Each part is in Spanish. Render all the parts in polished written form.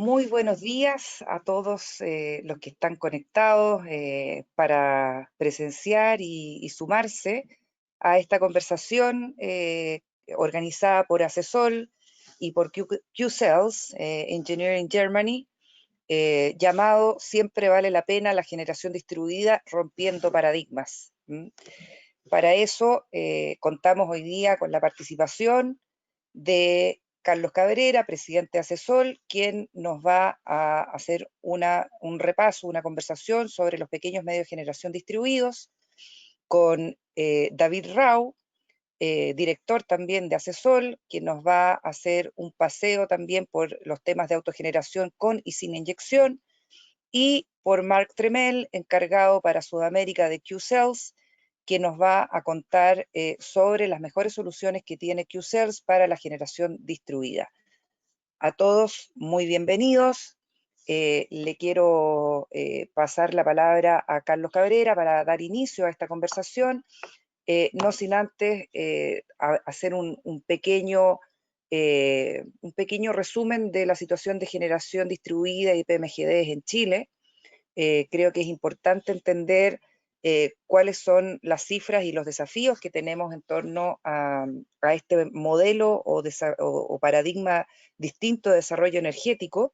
Muy buenos días a todos los que están conectados para presenciar y sumarse a esta conversación organizada por Asesol y por Qcells Engineering Germany, llamado Siempre vale la pena la generación distribuida rompiendo paradigmas. Para eso contamos hoy día con la participación de Carlos Cabrera, presidente de Asesol, quien nos va a hacer un repaso, una conversación sobre los pequeños medios de generación distribuidos, con David Rau, director también de Asesol, quien nos va a hacer un paseo también por los temas de autogeneración con y sin inyección, y por Marc Tremel, encargado para Sudamérica de Qcells, que nos va a contar sobre las mejores soluciones que tiene Qcells para la generación distribuida. A todos, muy bienvenidos. Le quiero pasar la palabra a Carlos Cabrera para dar inicio a esta conversación, no sin antes hacer un pequeño resumen de la situación de generación distribuida y PMGDs en Chile. Creo que es importante entender cuáles son las cifras y los desafíos que tenemos en torno a este modelo o paradigma distinto de desarrollo energético.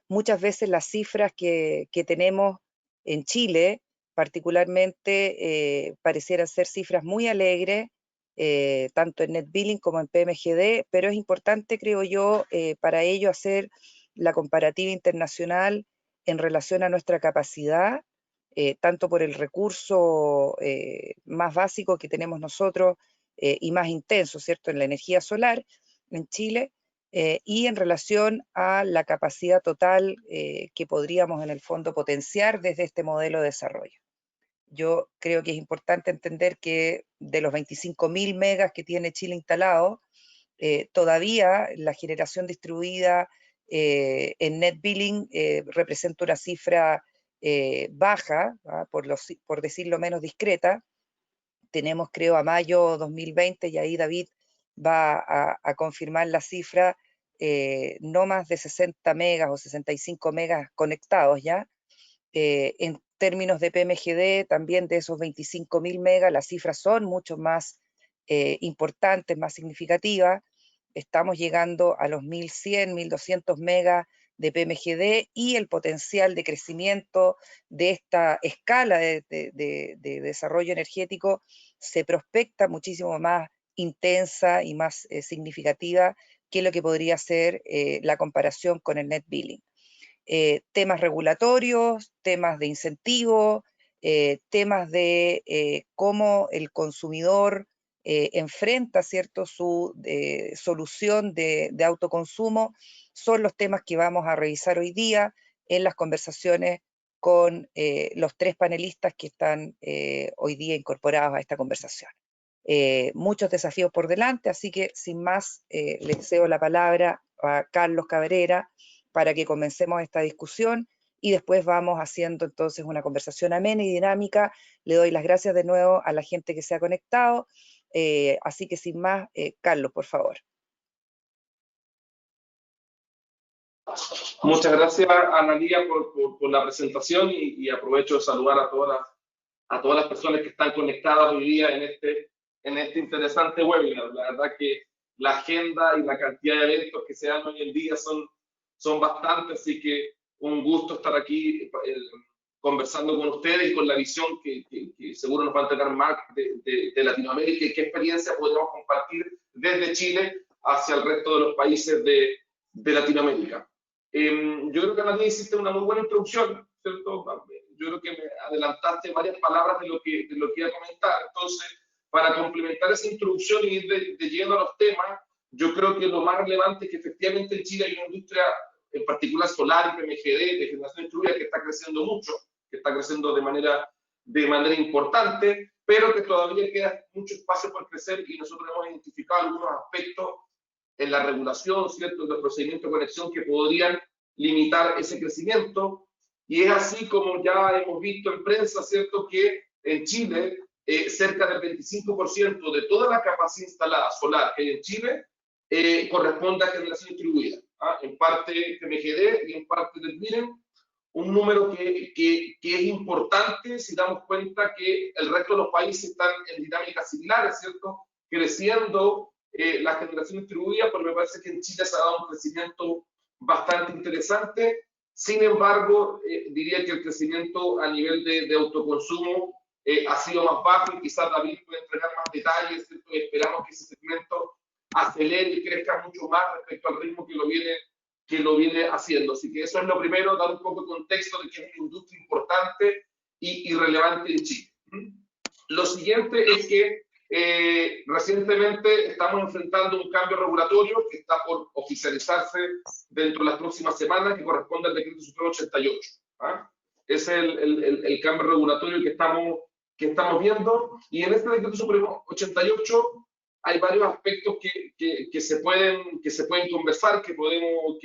Muchas veces las cifras que tenemos en Chile, particularmente, parecieran ser cifras muy alegres, tanto en net billing como en PMGD, pero es importante, creo yo, para ello hacer la comparativa internacional en relación a nuestra capacidad, tanto por el recurso más básico que tenemos nosotros y más intenso, ¿cierto?, en la energía solar en Chile, y en relación a la capacidad total que podríamos en el fondo potenciar desde este modelo de desarrollo. Yo creo que es importante entender que de los 25.000 megas que tiene Chile instalado, todavía la generación distribuida en net billing representa una cifra baja, por decirlo menos discreta. Tenemos, creo, a mayo 2020, y ahí David va a confirmar la cifra, no más de 60 megas o 65 megas conectados ya. En términos de PMGD, también de esos 25.000 megas, las cifras son mucho más importantes, más significativas. Estamos llegando a los 1.100, 1.200 megas de PMGD, y el potencial de crecimiento de esta escala de desarrollo energético se prospecta muchísimo más intensa y más significativa que lo que podría ser la comparación con el net billing. Temas regulatorios, temas de incentivos, temas de cómo el consumidor enfrenta, ¿cierto?, su solución de autoconsumo, son los temas que vamos a revisar hoy día en las conversaciones con los tres panelistas que están hoy día incorporados a esta conversación. Muchos desafíos por delante, así que sin más les cedo la palabra a Carlos Cabrera para que comencemos esta discusión y después vamos haciendo entonces una conversación amena y dinámica. Le doy las gracias de nuevo a la gente que se ha conectado, así que sin más, Carlos, por favor. Muchas gracias, Analía, por la presentación y aprovecho de saludar a todas las personas que están conectadas hoy día en este interesante webinar. La verdad que la agenda y la cantidad de eventos que se dan hoy en día son bastantes, así que un gusto estar aquí conversando con ustedes y con la visión que seguro nos va a entregar Marc de Latinoamérica y qué experiencia podemos compartir desde Chile hacia el resto de los países de Latinoamérica. Yo creo que Analía hiciste una muy buena introducción, ¿cierto? Yo creo que me adelantaste varias palabras de lo que iba a comentar. Entonces, para complementar esa introducción y ir de lleno a los temas, yo creo que lo más relevante es que efectivamente en Chile hay una industria, en particular solar y PMGD, de generación distribuida, que está creciendo mucho, que está creciendo de manera importante, pero que todavía queda mucho espacio por crecer, y nosotros hemos identificado algunos aspectos en la regulación, ¿cierto?, en los procedimientos de conexión que podrían limitar ese crecimiento. Y es así como ya hemos visto en prensa, ¿cierto?, que en Chile cerca del 25% de toda la capacidad instalada solar que hay en Chile corresponde a generación distribuida. en parte PMGD y en parte NetBilling, un número que es importante si damos cuenta que el resto de los países están en dinámicas similares, ¿cierto? Creciendo la generación distribuida, pero me parece que en Chile se ha dado un crecimiento bastante interesante. Sin embargo, diría que el crecimiento a nivel de autoconsumo ha sido más bajo y quizás David puede entregar más detalles, ¿cierto? Esperamos que ese segmento acelere y crezca mucho más respecto al ritmo que lo viene haciendo. Así que eso es lo primero, dar un poco de contexto de que es una industria importante y relevante en Chile. Lo siguiente es que recientemente estamos enfrentando un cambio regulatorio que está por oficializarse dentro de las próximas semanas, que corresponde al decreto supremo 88. Es el cambio regulatorio que estamos viendo, y en este decreto supremo 88 hay varios aspectos que se pueden conversar, que podemos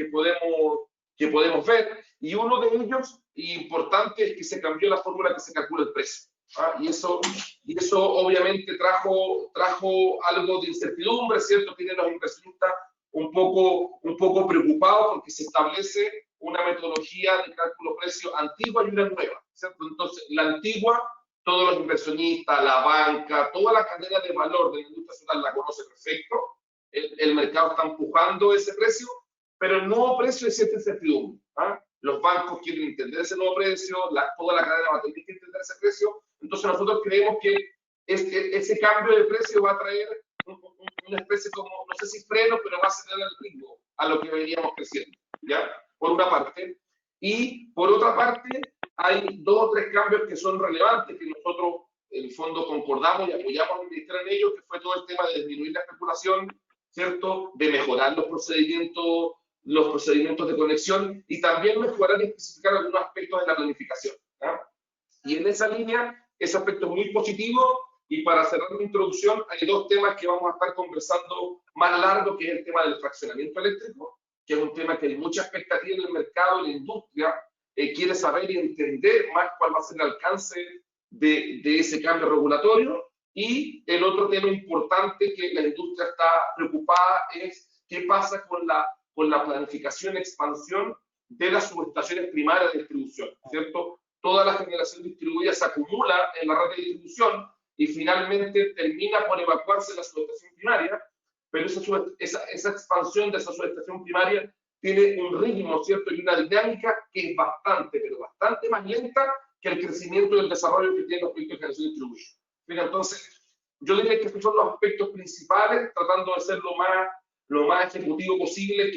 ver, y uno de ellos importante es que se cambió la fórmula que se calcula el precio. Y eso obviamente trajo algo de incertidumbre, ¿cierto? Tienen los inversionistas un poco preocupados porque se establece una metodología de cálculo precio antigua y una nueva, ¿cierto? Entonces, la antigua, todos los inversionistas, la banca, toda la cadena de valor de la industria nacional la conoce perfecto. El mercado está empujando ese precio, pero el nuevo precio es cierta incertidumbre. Los bancos quieren entender ese nuevo precio, toda la cadena va a tener que entender ese precio. Entonces nosotros creemos que ese cambio de precio va a traer una especie como, no sé si freno, pero va a acelerar el ritmo a lo que veníamos creciendo, ¿ya? Por una parte. Y por otra parte, hay 2 o 3 cambios que son relevantes, que nosotros en el fondo concordamos y apoyamos al ministerio en ellos, que fue todo el tema de disminuir la especulación, ¿cierto? De mejorar los procedimientos de conexión y también mejorar y especificar algunos aspectos de la planificación. Y en esa línea, ese aspecto es muy positivo. Y para cerrar mi introducción, hay 2 temas que vamos a estar conversando más largo, que es el tema del fraccionamiento eléctrico, que es un tema que hay mucha expectativa en el mercado, en la industria, quiere saber y entender más cuál va a ser el alcance de ese cambio regulatorio. Y el otro tema importante que la industria está preocupada es qué pasa con la planificación y expansión de las subestaciones primarias de distribución, ¿cierto? Toda la generación distribuida se acumula en la red de distribución y finalmente termina por evacuarse la subestación primaria, pero esa expansión de esa subestación primaria tiene un ritmo, ¿cierto? Y una dinámica que es bastante, pero bastante más lenta que el crecimiento y el desarrollo que tienen los proyectos de generación distribuida. Entonces, yo diría que estos son los aspectos principales, tratando de ser lo más ejecutivo posible,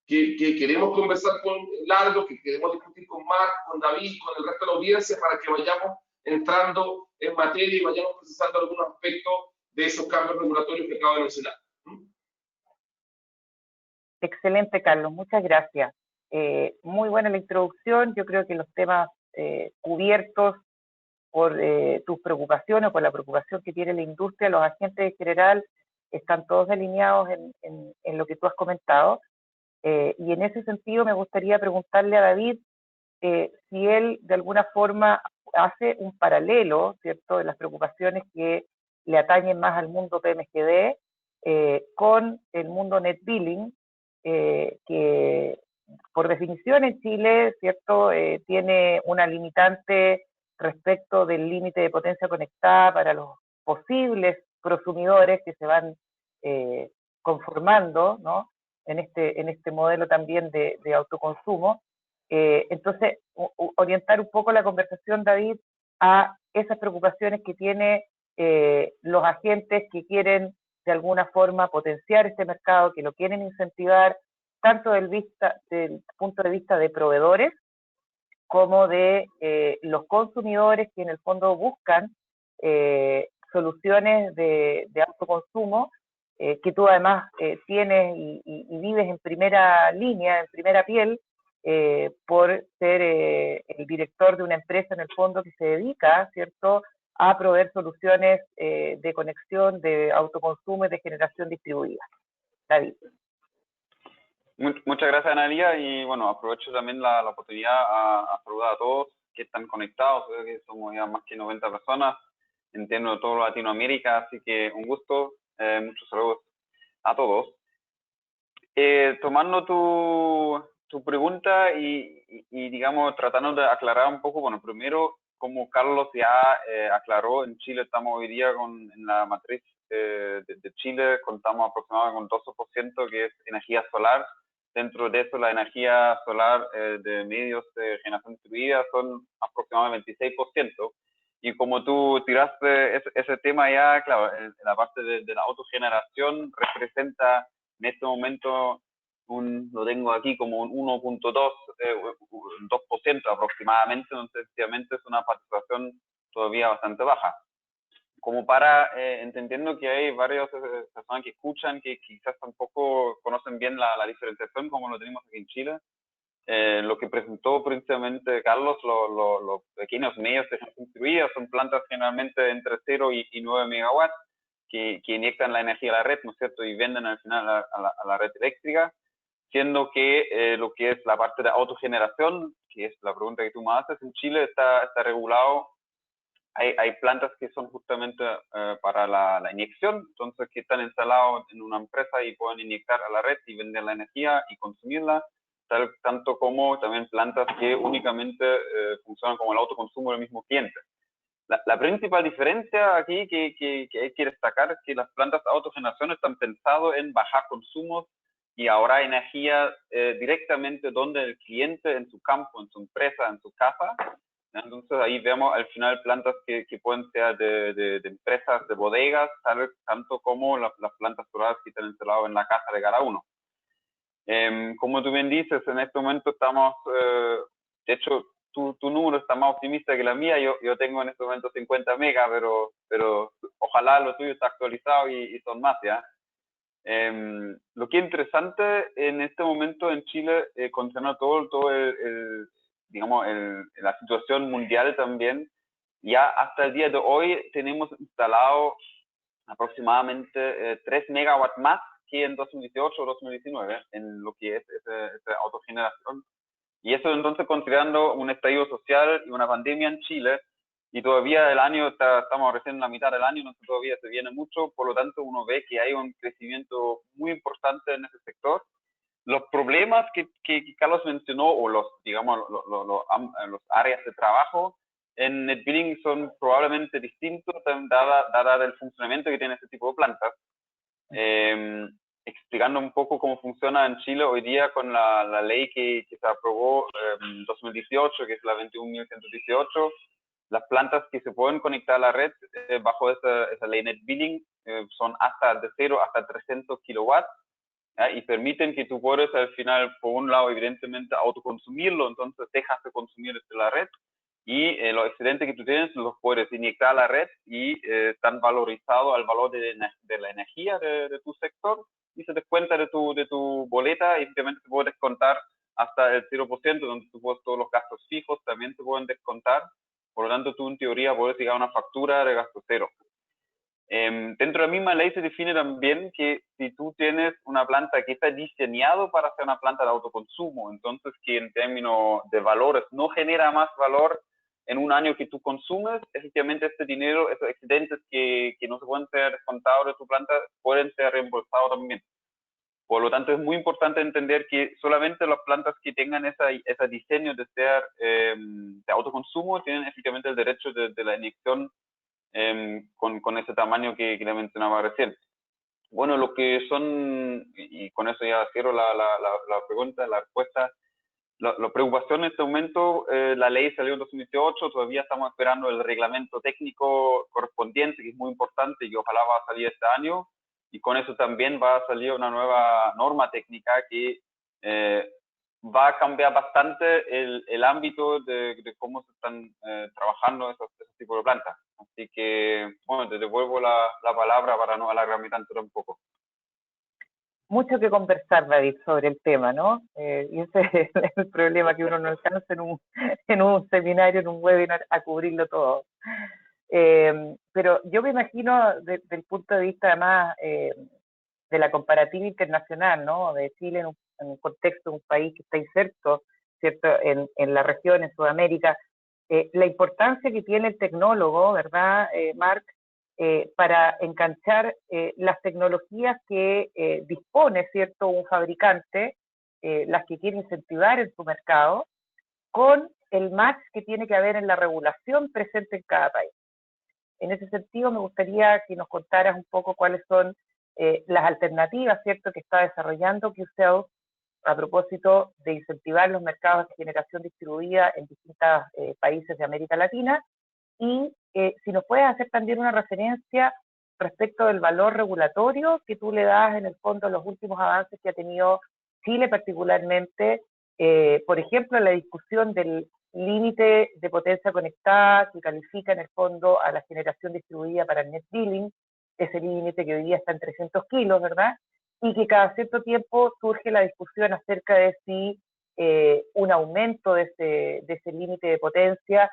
que queremos conversar con Largo, que queremos discutir con Marc, con David, con el resto de la audiencia, para que vayamos entrando en materia y vayamos procesando algunos aspectos de esos cambios regulatorios que acabo de mencionar. Excelente, Carlos, muchas gracias. Muy buena la introducción. Yo creo que los temas cubiertos por tus preocupaciones, por la preocupación que tiene la industria, los agentes en general, están todos alineados en lo que tú has comentado. Y en ese sentido me gustaría preguntarle a David si él de alguna forma hace un paralelo, ¿cierto?, de las preocupaciones que le atañen más al mundo PMGD con el mundo NetBilling, que por definición en Chile, ¿cierto?, tiene una limitante respecto del límite de potencia conectada para los posibles prosumidores que se van conformando, ¿no?, en este modelo también de autoconsumo. Entonces, orientar un poco la conversación, David, a esas preocupaciones que tienen los agentes que quieren de alguna forma potenciar este mercado, que lo quieren incentivar, tanto del punto de vista de proveedores como de los consumidores que en el fondo buscan soluciones de autoconsumo, que tú además tienes y vives en primera línea, en primera piel, por ser el director de una empresa en el fondo que se dedica, ¿cierto?, a proveer soluciones de conexión, de autoconsumo y de generación distribuida. David. Muchas gracias, Analia, y bueno, aprovecho también la oportunidad a saludar a todos que están conectados. Creo que somos ya más que 90 personas, entiendo de toda Latinoamérica, así que un gusto, muchos saludos a todos. Tomando tu pregunta y, digamos, tratando de aclarar un poco, bueno, primero, como Carlos ya aclaró, en Chile estamos hoy día en la matriz de Chile, contamos aproximadamente con 12% que es energía solar. Dentro de eso, la energía solar de medios de generación distribuida son aproximadamente 26%. Y como tú tiraste ese tema ya, claro, la parte de la autogeneración representa en este momento lo tengo aquí como un 2% aproximadamente, entonces efectivamente es una participación todavía bastante baja. Como para, entendiendo que hay varias personas que escuchan que quizás tampoco conocen bien la diferenciación como lo tenemos aquí en Chile, lo que presentó principalmente Carlos, los pequeños medios de generación distribuida son plantas generalmente entre 0 y 9 megawatts que inyectan la energía a la red, ¿no es cierto? Y venden al final a la red eléctrica, siendo que lo que es la parte de autogeneración, que es la pregunta que tú me haces, en Chile está regulado. Hay plantas que son justamente para la inyección, entonces que están instalados en una empresa y pueden inyectar a la red y vender la energía y consumirla, tanto como también plantas que únicamente funcionan como el autoconsumo del mismo cliente. La principal diferencia aquí que hay que destacar es que las plantas de autogeneración están pensadas en bajar consumos y ahorrar energía directamente donde el cliente, en su campo, en su empresa, en su casa. Entonces ahí vemos al final plantas que pueden ser de empresas, de bodegas, tanto como las plantas solares que están instaladas en la casa de cada uno. Como tú bien dices, en este momento estamos, de hecho, tu número está más optimista que la mía. Yo tengo en este momento 50 megas, pero ojalá lo tuyo está actualizado y son más, ¿ya? Lo que es interesante en este momento en Chile, considerando todo digamos, la situación mundial también, ya hasta el día de hoy tenemos instalado aproximadamente 3 megawatts más que en 2018 o 2019 en lo que es esa autogeneración. Y eso entonces considerando un estallido social y una pandemia en Chile, y todavía el año, estamos recién en la mitad del año, no todavía se viene mucho, por lo tanto uno ve que hay un crecimiento muy importante en ese sector. Los problemas que Carlos mencionó, o digamos, los áreas de trabajo en NetBilling son probablemente distintos, dada el funcionamiento que tiene este tipo de plantas. Explicando un poco cómo funciona en Chile hoy día con la ley que se aprobó en 2018, que es la 21.118, las plantas que se pueden conectar a la red bajo esa ley NetBilling son de 0 hasta 300 kilowatts, ¿ya? Y permiten que tú puedas al final, por un lado, evidentemente, autoconsumirlo, entonces dejas de consumir desde la red, y los excedentes que tú tienes los puedes inyectar a la red y están valorizados al valor de la energía de tu sector, y se descuenta de tu boleta, y simplemente te puedes descontar hasta el 0%, donde tú puedes todos los gastos fijos también te pueden descontar. Por lo tanto, tú en teoría puedes llegar a una factura de gasto cero. Dentro de la misma ley se define también que si tú tienes una planta que está diseñado para ser una planta de autoconsumo, entonces que en términos de valores no genera más valor en un año que tú consumes, efectivamente este dinero, esos excedentes que no se pueden ser descontados de tu planta, pueden ser reembolsados también. Por lo tanto, es muy importante entender que solamente las plantas que tengan ese diseño de ser de autoconsumo tienen efectivamente el derecho de la inyección con ese tamaño que le mencionaba recién. Bueno, lo que son, y con eso ya cierro la pregunta, la respuesta, la preocupación en este momento, la ley salió en 2018, todavía estamos esperando el reglamento técnico correspondiente, que es muy importante y ojalá va a salir este año, y con eso también va a salir una nueva norma técnica que va a cambiar bastante el ámbito de cómo se están trabajando esos tipos de plantas. Así que, bueno, te devuelvo la palabra para no alargarme tanto tampoco. Mucho que conversar, David, sobre el tema, ¿no? Y ese es el problema, que uno no alcanza en un seminario, en un webinar, a cubrirlo todo. Pero yo me imagino, desde el punto de vista, además, de la comparativa internacional, ¿no? De Chile en un contexto de un país que está inserto, ¿cierto?, en la región, en Sudamérica, la importancia que tiene el tecnólogo, ¿verdad, Marc? para enganchar las tecnologías que dispone, ¿cierto?, un fabricante, las que quiere incentivar en su mercado, con el match que tiene que haber en la regulación presente en cada país. En ese sentido, me gustaría que nos contaras un poco cuáles son las alternativas, ¿cierto?, que está desarrollando QCell a propósito de incentivar los mercados de generación distribuida en distintos países de América Latina, y si nos puedes hacer también una referencia respecto del valor regulatorio que tú le das en el fondo a los últimos avances que ha tenido Chile particularmente, por ejemplo, la discusión del límite de potencia conectada que califica en el fondo a la generación distribuida para el net billing, ese límite que hoy día está en 300 kilos, ¿verdad? Y que cada cierto tiempo surge la discusión acerca de si un aumento de ese límite de potencia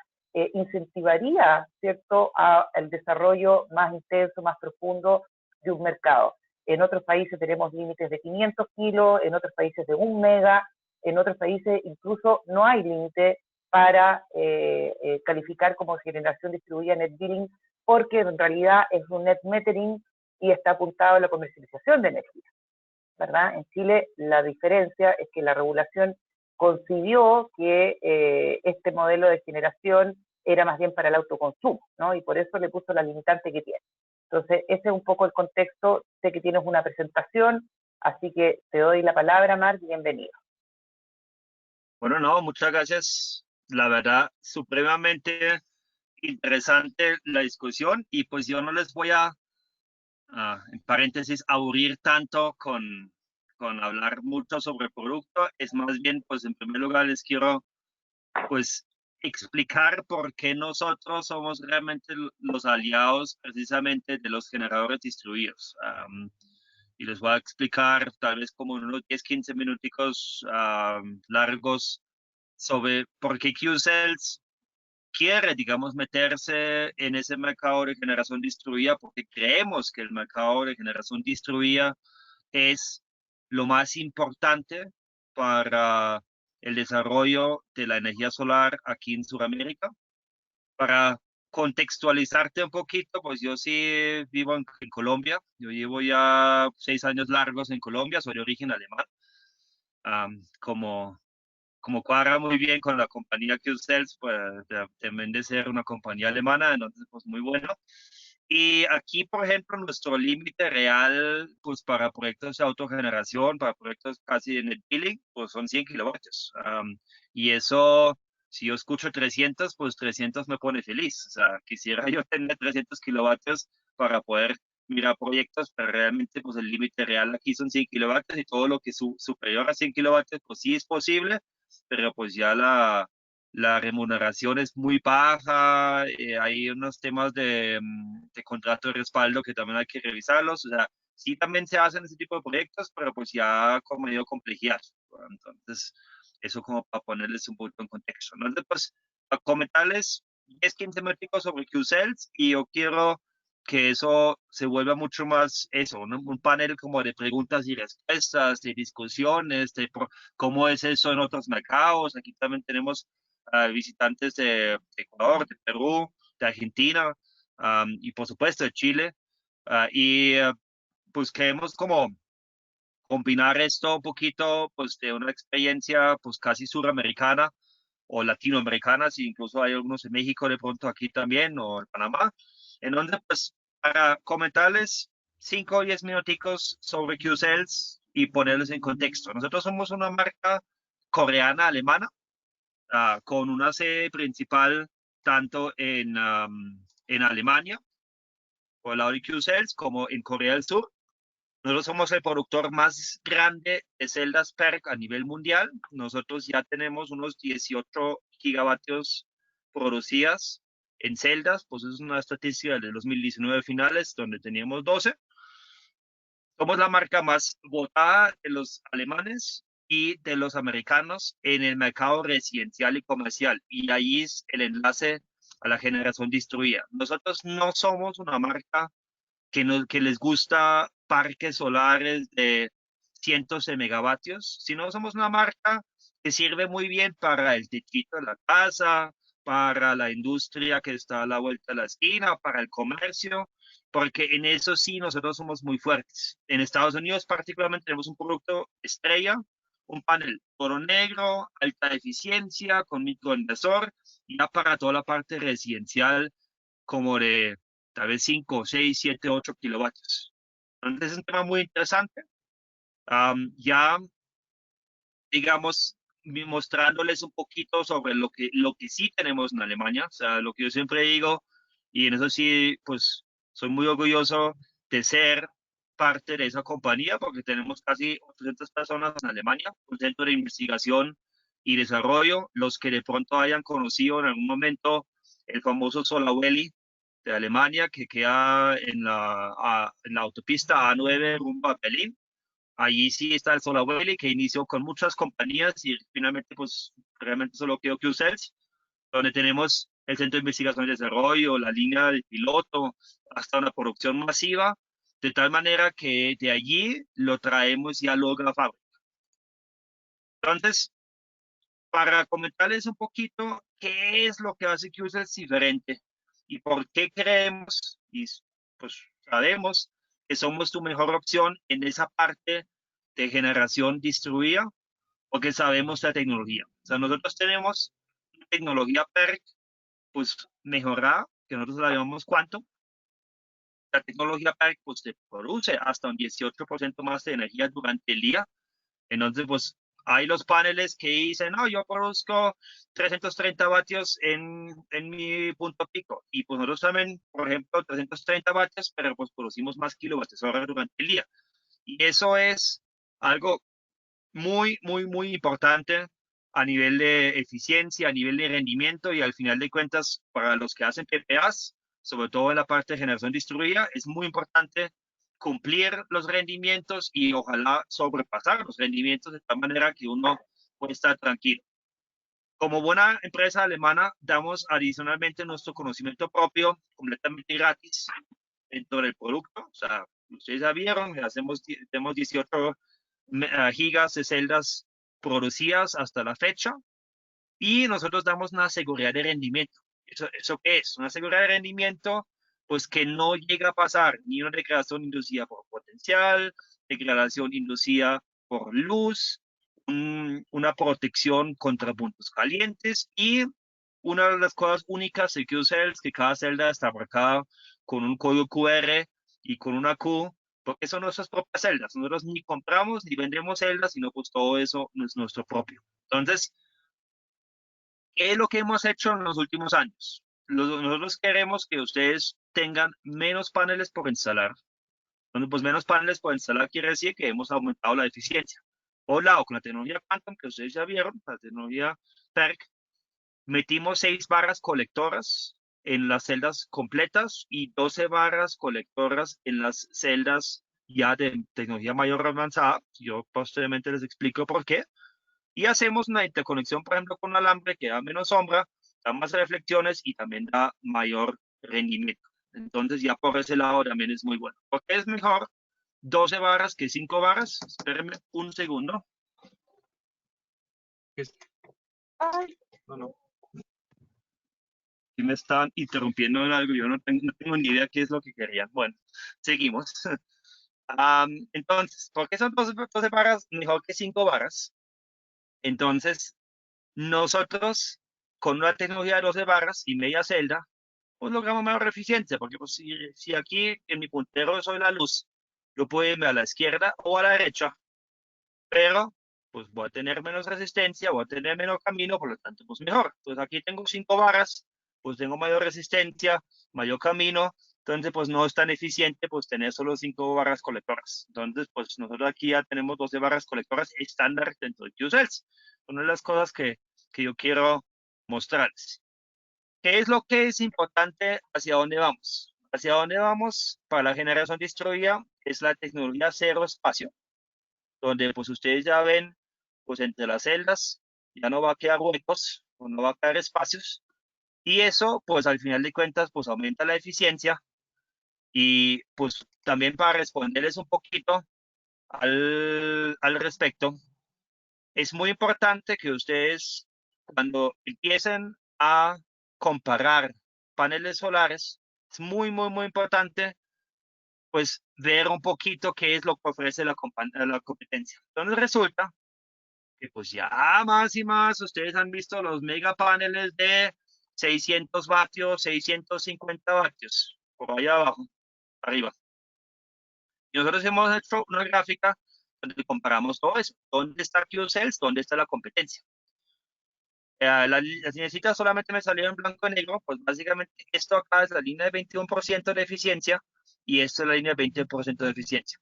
incentivaría, ¿cierto?, al desarrollo más intenso, más profundo de un mercado. En otros países tenemos límites de 500 kilos, en otros países de 1 mega, en otros países incluso no hay límite para calificar como generación distribuida net billing, porque en realidad es un net metering y está apuntado a la comercialización de energía, ¿verdad? En Chile la diferencia es que la regulación concibió que este modelo de generación era más bien para el autoconsumo, ¿no? Y por eso le puso la limitante que tiene. Entonces, ese es un poco el contexto. Sé que tienes una presentación, así que te doy la palabra, Marc, bienvenido. Bueno, no, muchas gracias. La verdad, supremamente interesante la discusión, y pues yo no les voy a, en paréntesis, aburrir tanto con hablar mucho sobre el producto. Es más bien, pues en primer lugar les quiero pues explicar por qué nosotros somos realmente los aliados precisamente de los generadores distribuidos. Y les voy a explicar tal vez como en unos 10-15 minuticos largos sobre por qué QCells quiere, digamos, meterse en ese mercado de generación distribuida, porque creemos que el mercado de generación distribuida es lo más importante para el desarrollo de la energía solar aquí en Sudamérica. Para contextualizarte un poquito, pues yo sí vivo en Colombia. Yo llevo ya 6 años largos en Colombia, soy de origen alemán. Como cuadra muy bien con la compañía QCells, pues también de ser una compañía alemana, entonces pues muy bueno. Y aquí, por ejemplo, nuestro límite real, pues para proyectos de autogeneración, para proyectos casi de net billing, pues son 100 kilovatios. Y eso, si yo escucho 300, pues 300 me pone feliz. O sea, quisiera yo tener 300 kilovatios para poder mirar proyectos, pero realmente pues el límite real aquí son 100 kilovatios, y todo lo que es superior a 100 kilovatios, pues sí es posible, pero pues ya la remuneración es muy baja. Hay unos temas de contrato de respaldo que también hay que revisarlos. O sea, sí también se hacen ese tipo de proyectos, pero pues ya con medio complejidad. Entonces, eso como para ponerles un poquito en contexto, ¿no? Entonces, pues, para comentarles 10-15 minutos sobre QCells, y yo quiero que eso se vuelva mucho más eso, ¿no? Un panel como de preguntas y respuestas, de discusiones, de cómo es eso en otros mercados. Aquí también tenemos visitantes de Ecuador, de Perú, de Argentina, y por supuesto de Chile. Pues queremos como combinar esto un poquito pues de una experiencia pues casi suramericana o latinoamericana, si incluso hay algunos en México de pronto aquí también, o en Panamá, en donde pues para comentarles 5 o 10 minuticos sobre QCells y ponerles en contexto. Nosotros somos una marca coreana alemana, con una sede principal tanto en Alemania, por el lado de QCells, como en Corea del Sur. Nosotros somos el productor más grande de celdas PERC a nivel mundial. Nosotros ya tenemos unos 18 gigavatios producidas en celdas, pues es una estadística de 2019 finales, donde teníamos 12. Somos la marca más votada de los alemanes y de los americanos en el mercado residencial y comercial. Y ahí es el enlace a la generación distribuida. Nosotros no somos una marca que les gusta parques solares de cientos de megavatios, sino somos una marca que sirve muy bien para el techito de la casa, para la industria que está a la vuelta de la esquina, para el comercio, porque en eso sí nosotros somos muy fuertes. En Estados Unidos particularmente tenemos un producto estrella, un panel todo negro, alta eficiencia, con microinversor, y ya para toda la parte residencial como de tal vez 5, 6, 7, 8 kilovatios. Entonces es un tema muy interesante. Ya, digamos, mostrándoles un poquito sobre lo que sí tenemos en Alemania, o sea, lo que yo siempre digo, y en eso sí, pues soy muy orgulloso de ser parte de esa compañía, porque tenemos casi 800 personas en Alemania, un centro de investigación y desarrollo. Los que de pronto hayan conocido en algún momento el famoso Solawelli de Alemania, que queda en la autopista A9 rumbo a Berlín. Allí sí está el Solawelli, que inició con muchas compañías y finalmente, pues, realmente solo quedó QCells, donde tenemos el Centro de Investigación y Desarrollo, la línea del piloto, hasta una producción masiva, de tal manera que de allí lo traemos ya luego a la fábrica. Entonces, para comentarles un poquito qué es lo que hace QCells diferente y por qué creemos y pues sabemos que somos tu mejor opción en esa parte de generación distribuida, porque sabemos la tecnología. O sea, nosotros tenemos una tecnología PERC, pues mejorada, que nosotros la llamamos Quantum. La tecnología PERC pues te produce hasta un 18% más de energía durante el día. Entonces, pues hay los paneles que dicen, no, yo produzco 330 vatios en mi punto pico. Y pues nosotros también, por ejemplo, 330 vatios, pero pues producimos más kilovatios hora durante el día. Y eso es algo muy, muy, muy importante a nivel de eficiencia, a nivel de rendimiento y al final de cuentas, para los que hacen PPAs, sobre todo en la parte de generación distribuida, es muy importante cumplir los rendimientos y ojalá sobrepasar los rendimientos de tal manera que uno pueda estar tranquilo. Como buena empresa alemana, damos adicionalmente nuestro conocimiento propio completamente gratis dentro del producto. O sea, ustedes ya vieron, tenemos 18 gigas de celdas producidas hasta la fecha y nosotros damos una seguridad de rendimiento. ¿Eso qué es? Una seguridad de rendimiento, pues que no llega a pasar ni una degradación inducida por potencial, degradación inducida por luz, una protección contra puntos calientes y una de las cosas únicas de QCells, que cada celda está marcada con un código QR y con una Q, porque son nuestras propias celdas. Nosotros ni compramos ni vendemos celdas, sino pues todo eso es nuestro propio. Entonces, ¿qué es lo que hemos hecho en los últimos años? Nosotros queremos que ustedes tengan menos paneles por instalar. Entonces, pues menos paneles por instalar quiere decir que hemos aumentado la eficiencia. Por un lado, con la tecnología Quantum, que ustedes ya vieron, la tecnología PERC, metimos 6 barras colectoras en las celdas completas y 12 barras colectoras en las celdas ya de tecnología mayor avanzada. Yo posteriormente les explico por qué. Y hacemos una interconexión, por ejemplo, con un alambre que da menos sombra, da más reflexiones y también da mayor rendimiento. Entonces ya por ese lado también es muy bueno. Porque es mejor 12 barras que 5 barras. Espérenme un segundo. Ay, no. Si me están interrumpiendo en algo, yo no tengo ni idea qué es lo que querían. Bueno, seguimos. Entonces, ¿por qué son 12 barras mejor que 5 barras? Entonces, nosotros con una tecnología de 12 barras y media celda, pues logramos mayor eficiencia, porque pues, si aquí en mi puntero soy la luz, yo puedo irme a la izquierda o a la derecha, pero pues voy a tener menos resistencia, voy a tener menos camino, por lo tanto, pues mejor. Entonces aquí tengo 5 barras, pues tengo mayor resistencia, mayor camino, entonces pues no es tan eficiente pues tener solo 5 barras colectoras. Entonces pues nosotros aquí ya tenemos 12 barras colectoras estándar dentro de QCells. Una de las cosas que yo quiero mostrarles. ¿Qué es lo que es importante? ¿Hacia dónde vamos? Hacia dónde vamos para la generación distribuida es la tecnología cero espacio, donde pues ustedes ya ven, pues entre las celdas ya no va a quedar huecos o no va a quedar espacios. Y eso, pues al final de cuentas, pues aumenta la eficiencia. Y pues también para responderles un poquito al respecto, es muy importante que ustedes cuando empiecen a comparar paneles solares, es muy, muy, muy importante pues ver un poquito qué es lo que ofrece la competencia. Entonces resulta que pues ya más y más ustedes han visto los mega paneles de 600 vatios, 650 vatios, por allá abajo, arriba. Y nosotros hemos hecho una gráfica donde comparamos todo eso. ¿Dónde está Q-Cells? ¿Dónde está la competencia? Las lineecitas solamente me salieron en blanco y negro, pues básicamente esto acá es la línea de 21% de eficiencia y esto es la línea de 20% de eficiencia.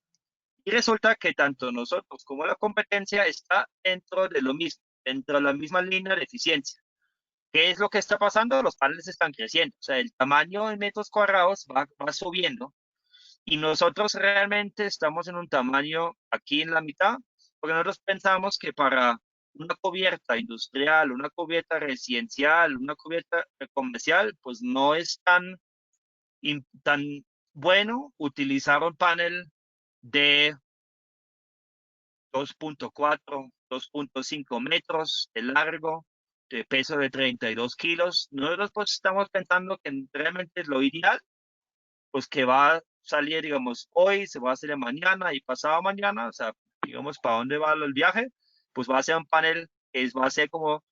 Y resulta que tanto nosotros como la competencia está dentro de lo mismo, dentro de la misma línea de eficiencia. ¿Qué es lo que está pasando? Los paneles están creciendo, o sea, el tamaño en metros cuadrados va subiendo y nosotros realmente estamos en un tamaño aquí en la mitad, porque nosotros pensamos que para una cubierta industrial, una cubierta residencial, una cubierta comercial, pues no es tan bueno utilizar un panel de 2.4, 2.5 metros de largo, de peso de 32 kilos. Nosotros pues estamos pensando que realmente es lo ideal, pues que va a salir, digamos, hoy, se va a hacer mañana y pasado mañana, o sea, digamos, para dónde va el viaje, pues va a ser un panel que va a ser como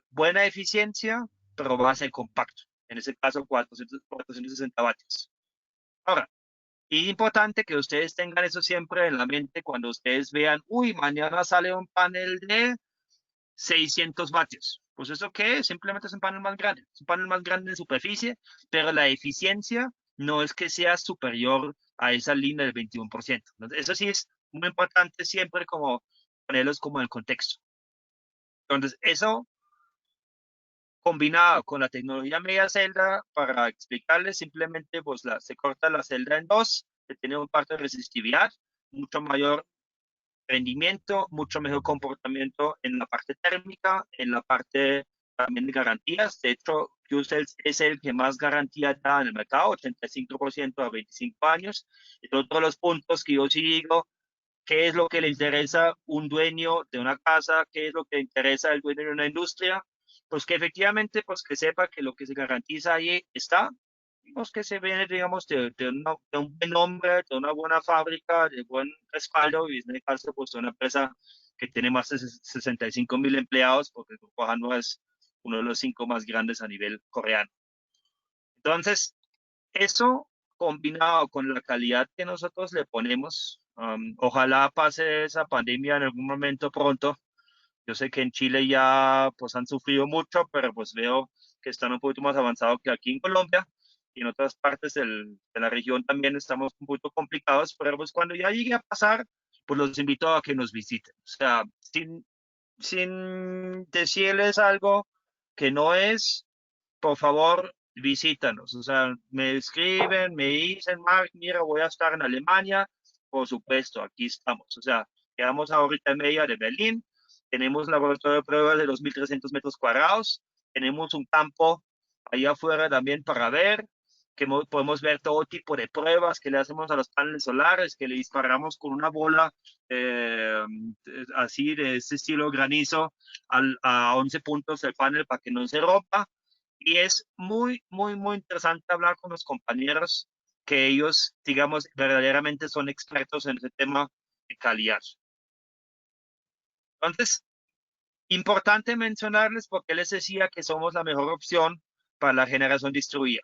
buena eficiencia, pero va a ser compacto. En ese caso, 460 vatios. Ahora, y es importante que ustedes tengan eso siempre en la mente cuando ustedes vean, uy, mañana sale un panel de 600 vatios. Pues eso qué es, simplemente es un panel más grande. Es un panel más grande en superficie, pero la eficiencia no es que sea superior a esa línea del 21%. Entonces, eso sí es muy importante siempre como ponerlos como en contexto. Entonces, eso combinado con la tecnología media celda, para explicarles simplemente, pues se corta la celda en dos, que tiene un parte de resistividad, mucho mayor rendimiento, mucho mejor comportamiento en la parte térmica, en la parte también de garantías. De hecho, Q-Cells es el que más garantía da en el mercado, 85% a 25 años. Y todos los puntos que yo sí digo, qué es lo que le interesa a un dueño de una casa, qué es lo que le interesa al dueño de una industria, pues que efectivamente, pues que sepa que lo que se garantiza ahí está, pues que se viene, digamos, de un buen nombre, de una buena fábrica, de buen respaldo, y en este caso, pues de una empresa que tiene más de 65.000 empleados, porque el Grupo Hanwha es uno de los 5 más grandes a nivel coreano. Entonces, eso combinado con la calidad que nosotros le ponemos, ojalá pase esa pandemia en algún momento pronto. Yo sé que en Chile ya pues han sufrido mucho, pero pues veo que están un poquito más avanzados que aquí en Colombia y en otras partes de la región también estamos un poquito complicados, pero pues cuando ya llegue a pasar, pues los invito a que nos visiten. O sea, sin decirles algo que no es, por favor, visítanos. O sea, me escriben, me dicen, Mark, mira, voy a estar en Alemania. Por supuesto, aquí estamos. O sea, quedamos a horita y media de Berlín. Tenemos laboratorio de pruebas de 2.300 metros cuadrados. Tenemos un campo ahí afuera también para ver, que podemos ver todo tipo de pruebas que le hacemos a los paneles solares, que le disparamos con una bola así de este estilo granizo a 11 puntos el panel para que no se rompa. Y es muy, muy, muy interesante hablar con los compañeros que ellos, digamos, verdaderamente son expertos en ese tema de calidad. Entonces, importante mencionarles porque les decía que somos la mejor opción para la generación distribuida.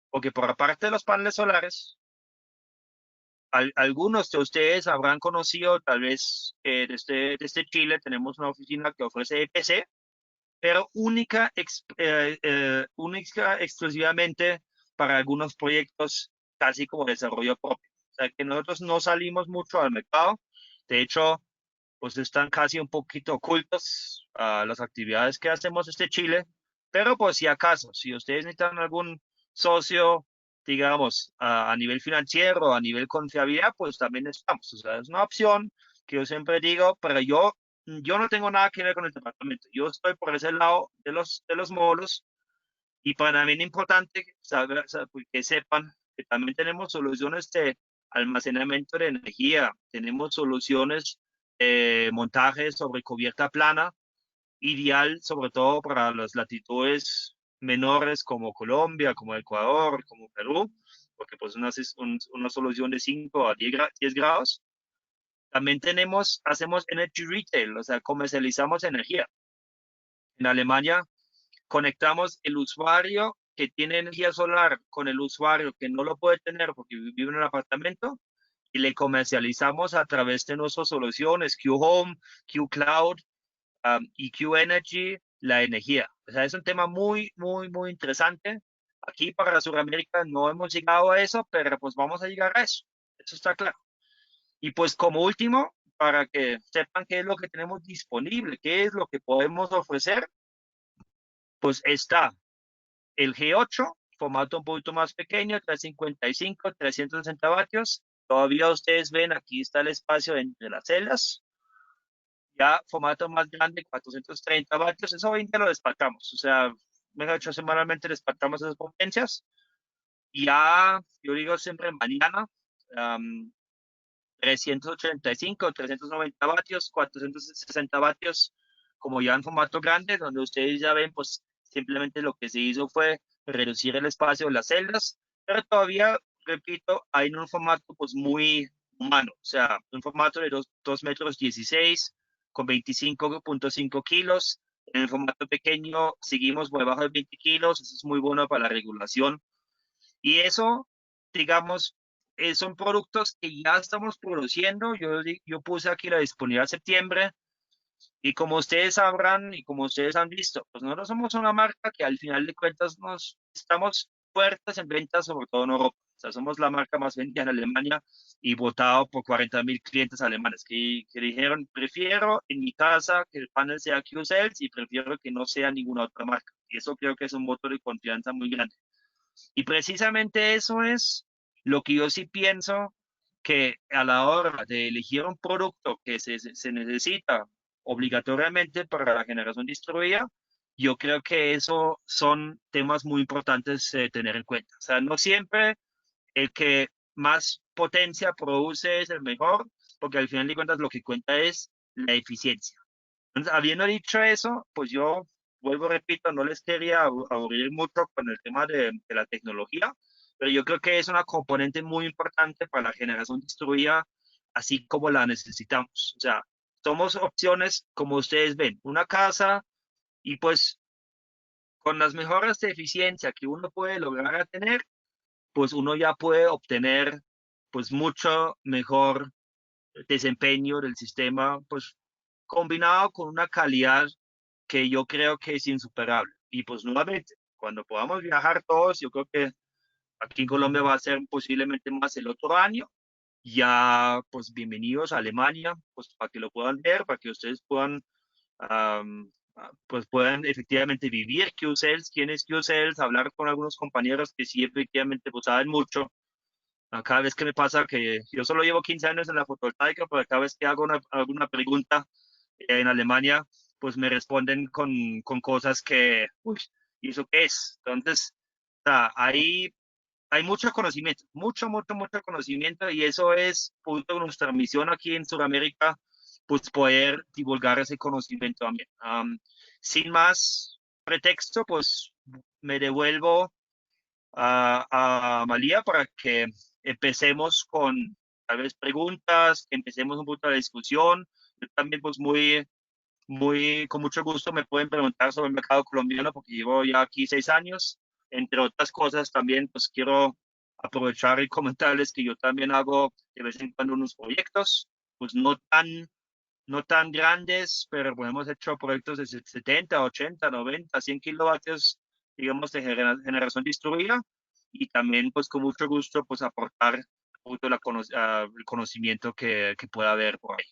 Porque por aparte de los paneles solares, algunos de ustedes habrán conocido, tal vez desde Chile tenemos una oficina que ofrece EPC, pero única exclusivamente para algunos proyectos casi como desarrollo propio. O sea que nosotros no salimos mucho al mercado. De hecho, pues están casi un poquito ocultos las actividades que hacemos desde Chile. Pero pues si acaso, si ustedes necesitan algún socio, digamos, a nivel financiero, a nivel confiabilidad, pues también estamos. O sea, es una opción que yo siempre digo, pero yo no tengo nada que ver con el departamento. Yo estoy por ese lado de los módulos y para mí es importante saber, que sepan que también tenemos soluciones de almacenamiento de energía, tenemos soluciones de montaje sobre cubierta plana, ideal sobre todo para las latitudes menores como Colombia, como Ecuador, como Perú, porque pues una solución de 5 a 10 grados. También hacemos energy retail, o sea, comercializamos energía. En Alemania conectamos el usuario que tiene energía solar con el usuario que no lo puede tener porque vive en un apartamento y le comercializamos a través de nuestras soluciones, Q Home, Q Cloud y Q Energy, la energía. O sea, es un tema muy, muy, muy interesante. Aquí para Sudamérica no hemos llegado a eso, pero pues vamos a llegar a eso. Eso está claro. Y pues como último, para que sepan qué es lo que tenemos disponible, qué es lo que podemos ofrecer, pues está el G8, formato un poquito más pequeño, 355, 360 vatios. Todavía ustedes ven, aquí está el espacio entre las celdas. Ya formato más grande, 430 vatios. Eso 20 lo despachamos. O sea, mejor dicho, semanalmente despachamos esas potencias. Ya, yo digo siempre mañana, 385, 390 vatios, 460 vatios, como ya en formato grande, donde ustedes ya ven, pues simplemente lo que se hizo fue reducir el espacio de las celdas, pero todavía, repito, hay en un formato pues muy humano, o sea, un formato de 2 metros 16 con 25.5 kilos. En el formato pequeño seguimos por debajo de 20 kilos, eso es muy bueno para la regulación. Y eso, digamos, son productos que ya estamos produciendo. Yo puse aquí la disponibilidad de septiembre y como ustedes sabrán y como ustedes han visto, pues nosotros somos una marca que al final de cuentas estamos fuertes en ventas, sobre todo en Europa. O sea, somos la marca más vendida en Alemania y votado por 40.000 clientes alemanes que dijeron, prefiero en mi casa que el panel sea Qcells y prefiero que no sea ninguna otra marca. Y eso creo que es un voto de confianza muy grande. Y precisamente eso es lo que yo sí pienso que a la hora de elegir un producto que se necesita obligatoriamente para la generación distribuida, yo creo que eso son temas muy importantes de tener en cuenta. O sea, no siempre el que más potencia produce es el mejor, porque al final de cuentas lo que cuenta es la eficiencia. Entonces, habiendo dicho eso, pues yo vuelvo, repito, no les quería aburrir mucho con el tema de la tecnología, pero yo creo que es una componente muy importante para la generación distribuida, así como la necesitamos. O sea, somos opciones, como ustedes ven, una casa y pues con las mejoras de eficiencia que uno puede lograr a tener, pues uno ya puede obtener pues mucho mejor desempeño del sistema, pues combinado con una calidad que yo creo que es insuperable. Y pues nuevamente, cuando podamos viajar todos, yo creo que aquí en Colombia va a ser posiblemente más el otro año. Ya, pues bienvenidos a Alemania, pues para que lo puedan ver, para que ustedes puedan, pues puedan efectivamente vivir Qcells, quién es Qcells, hablar con algunos compañeros que sí efectivamente pues saben mucho. Cada vez que me pasa que yo solo llevo 15 años en la fotovoltaica, pero cada vez que hago alguna pregunta en Alemania, pues me responden con cosas que, uy, ¿y eso qué es? Entonces, o sea, hay mucho conocimiento, mucho, mucho, mucho conocimiento y eso es punto de nuestra misión aquí en Sudamérica, pues poder divulgar ese conocimiento también. Sin más pretexto, pues me devuelvo a María para que empecemos con tal vez preguntas, que empecemos un poco la discusión. Yo también pues con mucho gusto me pueden preguntar sobre el mercado colombiano porque llevo ya aquí 6 años. Entre otras cosas también pues quiero aprovechar y comentarles que yo también hago de vez en cuando unos proyectos, pues no tan grandes, pero pues hemos hecho proyectos de 70, 80, 90, 100 kilovatios, digamos, de generación distribuida y también pues con mucho gusto pues aportar un poquito el conocimiento que pueda haber por ahí.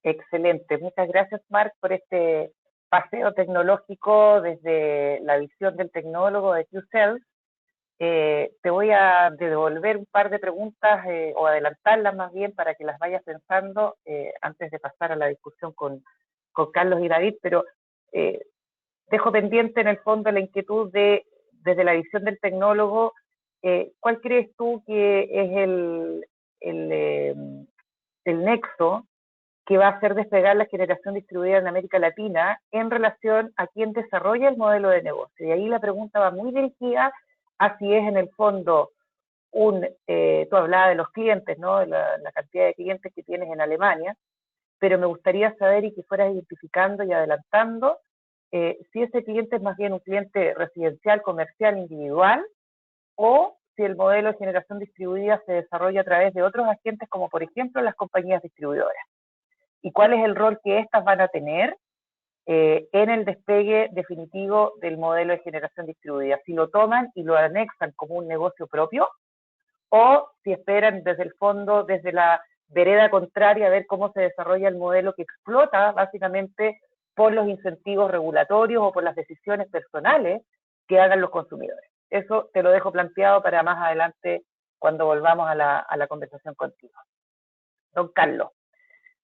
Excelente. Muchas gracias, Marc, por este paseo tecnológico desde la visión del tecnólogo de Qcells. Te voy a devolver un par de preguntas o adelantarlas más bien para que las vayas pensando antes de pasar a la discusión con Carlos y David, pero dejo pendiente en el fondo la inquietud desde la visión del tecnólogo, ¿cuál crees tú que es el nexo que va a hacer despegar la generación distribuida en América Latina en relación a quién desarrolla el modelo de negocio? Y ahí la pregunta va muy dirigida así es en el fondo tú hablabas de los clientes, ¿no? La cantidad de clientes que tienes en Alemania, pero me gustaría saber y que fueras identificando y adelantando si ese cliente es más bien un cliente residencial, comercial, individual, o si el modelo de generación distribuida se desarrolla a través de otros agentes, como por ejemplo las compañías distribuidoras. Y cuál es el rol que éstas van a tener en el despegue definitivo del modelo de generación distribuida. Si lo toman y lo anexan como un negocio propio, o si esperan desde el fondo, desde la vereda contraria, a ver cómo se desarrolla el modelo que explota básicamente por los incentivos regulatorios o por las decisiones personales que hagan los consumidores. Eso te lo dejo planteado para más adelante cuando volvamos a la conversación contigo. Don Carlos.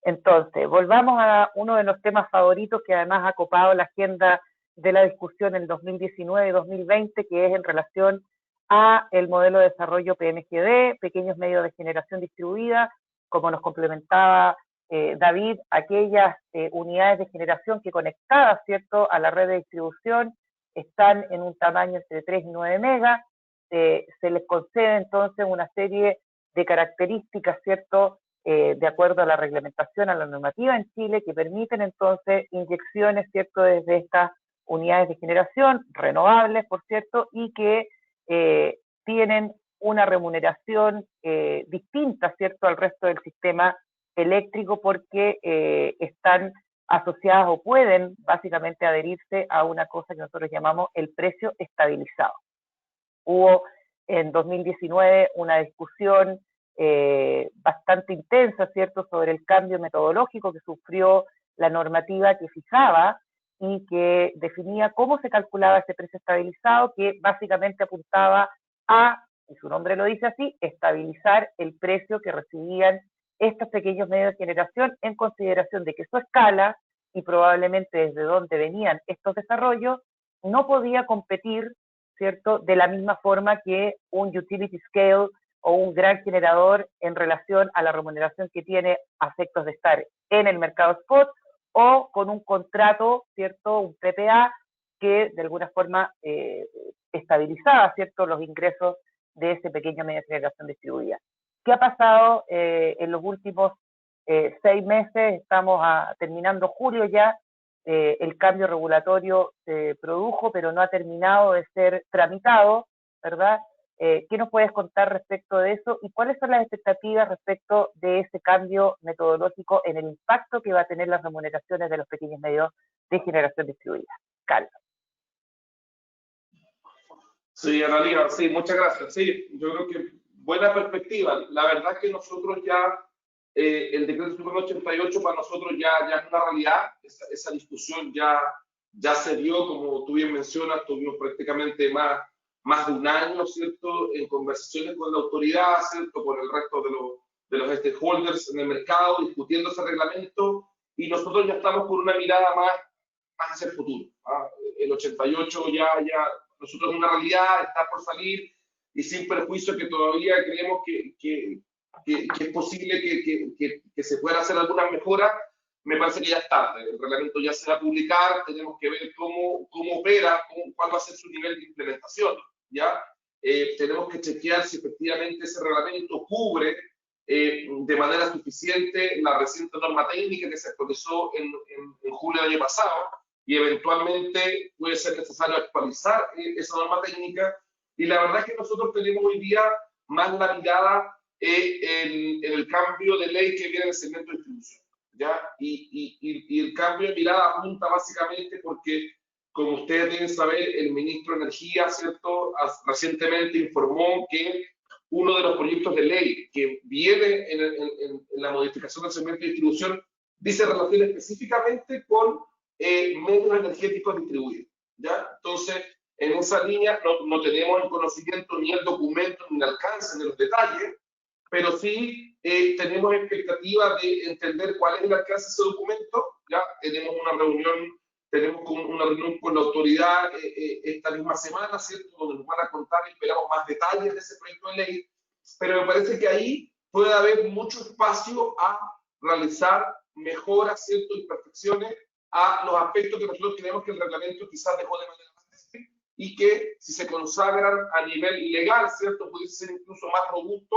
Entonces, volvamos a uno de los temas favoritos que además ha copado la agenda de la discusión en 2019 y 2020, que es en relación a el modelo de desarrollo PMGD, pequeños medios de generación distribuida, como nos complementaba David, aquellas unidades de generación que conectadas, ¿cierto?, a la red de distribución están en un tamaño entre 3 y 9 megas, se les concede entonces una serie de características, ¿cierto?, de acuerdo a la reglamentación, a la normativa en Chile, que permiten entonces inyecciones, ¿cierto?, desde estas unidades de generación, renovables, por cierto, y que tienen una remuneración distinta, ¿cierto?, al resto del sistema eléctrico, porque están asociadas o pueden básicamente adherirse a una cosa que nosotros llamamos el precio estabilizado. Hubo en 2019 una discusión bastante intensa, ¿cierto?, sobre el cambio metodológico que sufrió la normativa que fijaba y que definía cómo se calculaba ese precio estabilizado, que básicamente apuntaba a, y su nombre lo dice así, estabilizar el precio que recibían estos pequeños medios de generación en consideración de que su escala y probablemente desde donde venían estos desarrollos no podía competir, ¿cierto?, de la misma forma que un utility scale o un gran generador en relación a la remuneración que tiene a efectos de estar en el mercado spot o con un contrato, ¿cierto?, un PPA que de alguna forma estabilizaba, ¿cierto?, los ingresos de ese pequeño medio de generación distribuida. ¿Qué ha pasado en los últimos 6 meses? Estamos terminando julio ya, el cambio regulatorio se produjo, pero no ha terminado de ser tramitado, ¿verdad? ¿Qué nos puedes contar respecto de eso y cuáles son las expectativas respecto de ese cambio metodológico en el impacto que va a tener las remuneraciones de los pequeños medios de generación distribuida? Carlos. Sí, Analia, sí, muchas gracias. Sí, yo creo que buena perspectiva. La verdad es que nosotros ya, el decreto Supremo 88 para nosotros ya es una realidad. Esa discusión ya se dio, como tú bien mencionas, tuvimos prácticamente más de un año, ¿cierto?, en conversaciones con la autoridad, ¿cierto?, con el resto de los stakeholders en el mercado, discutiendo ese reglamento, y nosotros ya estamos con una mirada más hacia el futuro. El 88 ya nosotros es una realidad, está por salir, y sin perjuicio que todavía creemos que es posible que se puedan hacer algunas mejoras, me parece que ya es tarde. El reglamento ya se va a publicar, tenemos que ver cómo opera, cuál va a ser su nivel de implementación, ¿ya? Tenemos que chequear si efectivamente ese reglamento cubre de manera suficiente la reciente norma técnica que se actualizó en julio del año pasado, y eventualmente puede ser necesario actualizar esa norma técnica. Y la verdad es que nosotros tenemos hoy día más la mirada en el cambio de ley que viene en el segmento de distribución, ¿ya? Y el cambio de mirada apunta básicamente porque, como ustedes deben saber, el ministro de Energía, ¿cierto?, recientemente informó que uno de los proyectos de ley que viene en la modificación del segmento de distribución dice relación específicamente con medios energéticos distribuidos, ¿ya? Entonces, en esa línea no tenemos el conocimiento ni el documento ni el alcance ni los detalles, pero sí tenemos expectativa de entender cuál es el alcance de ese documento. Ya tenemos una reunión con la autoridad esta misma semana, ¿cierto?, donde nos van a contar y esperamos más detalles de ese proyecto de ley, pero me parece que ahí puede haber mucho espacio a realizar mejoras, ¿cierto?, y perfecciones a los aspectos que nosotros creemos que el reglamento quizás dejó de manera más y que si se consagran a nivel legal, ¿cierto?, pudiese ser incluso más robusto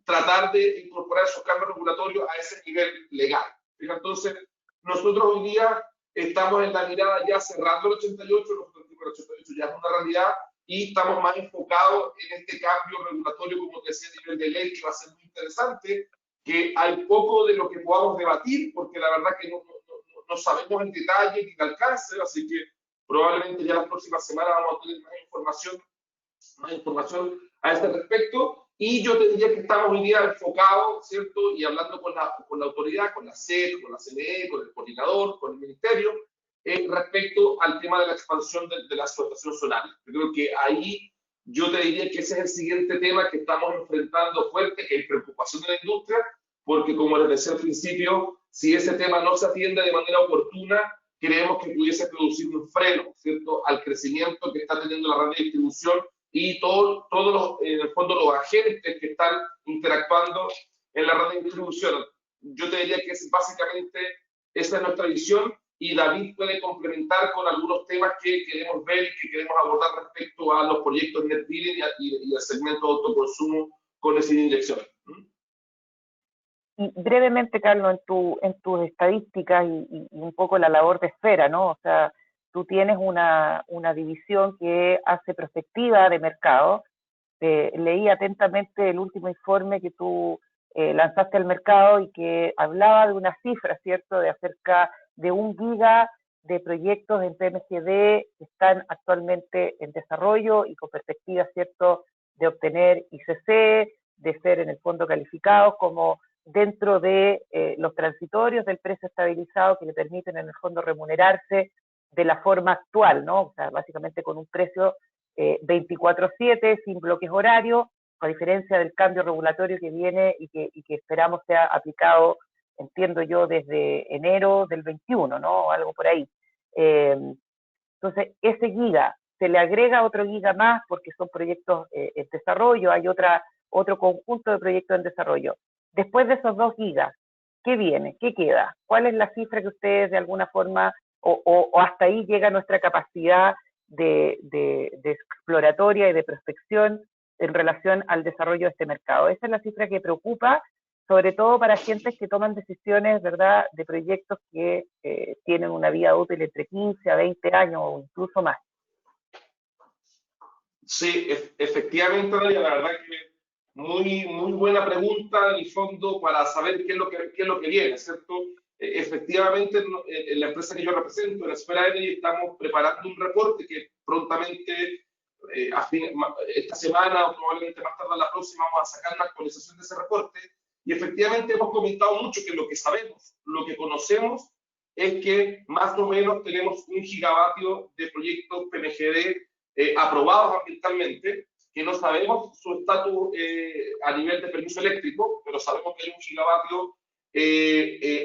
tratar de incorporar esos cambios regulatorios a ese nivel legal. Entonces, nosotros hoy día estamos en la mirada ya cerrando el 88, nosotros el 88 ya es una realidad, y estamos más enfocados en este cambio regulatorio, como te decía, a nivel de ley, que va a ser muy interesante, que hay poco de lo que podamos debatir, porque la verdad que no sabemos en detalle ni el alcance, así que probablemente ya las próximas semanas vamos a tener más información a este respecto. Y yo te diría que estamos hoy día enfocados, ¿cierto? Y hablando con la autoridad, con la SED, con la CNE, con el coordinador, con el ministerio, respecto al tema de la expansión de la explotación solar. Yo creo que ahí yo te diría que ese es el siguiente tema que estamos enfrentando fuerte, que hay preocupación de la industria, porque como les decía al principio, si ese tema no se atiende de manera oportuna, creemos que pudiese producir un freno, ¿cierto?, al crecimiento que está teniendo la radiodistribución y todos en el fondo los agentes que están interactuando en la radiodistribución. Yo te diría que básicamente esa es nuestra visión, y David puede complementar con algunos temas que queremos ver y que queremos abordar respecto a los proyectos Net Billing y el segmento de autoconsumo con esa inyección. Y brevemente, Carlos, en tus estadísticas y un poco la labor de Esfera, ¿no? O sea, tú tienes una división que hace perspectiva de mercado. Leí atentamente el último informe que tú lanzaste al mercado y que hablaba de una cifra, ¿cierto?, de acerca de 1 giga de proyectos en PMGD que están actualmente en desarrollo y con perspectiva, ¿cierto?, de obtener ICC, de ser en el fondo calificados como dentro de los transitorios del precio estabilizado que le permiten en el fondo remunerarse de la forma actual, ¿no? O sea, básicamente con un precio 24/7, sin bloques horarios, a diferencia del cambio regulatorio que viene y que esperamos sea aplicado, entiendo yo, desde enero del 21, ¿no? Algo por ahí. Entonces, ese giga, se le agrega otro giga más porque son proyectos en desarrollo, hay otro conjunto de proyectos en desarrollo. Después de esos 2 gigas, ¿qué viene? ¿Qué queda? ¿Cuál es la cifra que ustedes de alguna forma, o hasta ahí llega nuestra capacidad de exploratoria y de prospección en relación al desarrollo de este mercado? Esa es la cifra que preocupa, sobre todo para agentes que toman decisiones, ¿verdad?, de proyectos que tienen una vida útil entre 15 a 20 años o incluso más. Sí, efectivamente, Nadia, la verdad que muy buena pregunta en el fondo para saber qué es lo que viene, ¿cierto? Efectivamente, en la empresa que yo represento, en la Esfera Energy, estamos preparando un reporte que prontamente, esta semana o probablemente más tarde la próxima, vamos a sacar una actualización de ese reporte. Y efectivamente hemos comentado mucho que lo que sabemos, lo que conocemos, es que más o menos tenemos 1 gigavatio de proyectos PMGD aprobados ambientalmente, que no sabemos su estatus a nivel de permiso eléctrico, pero sabemos que hay 1 gigavatio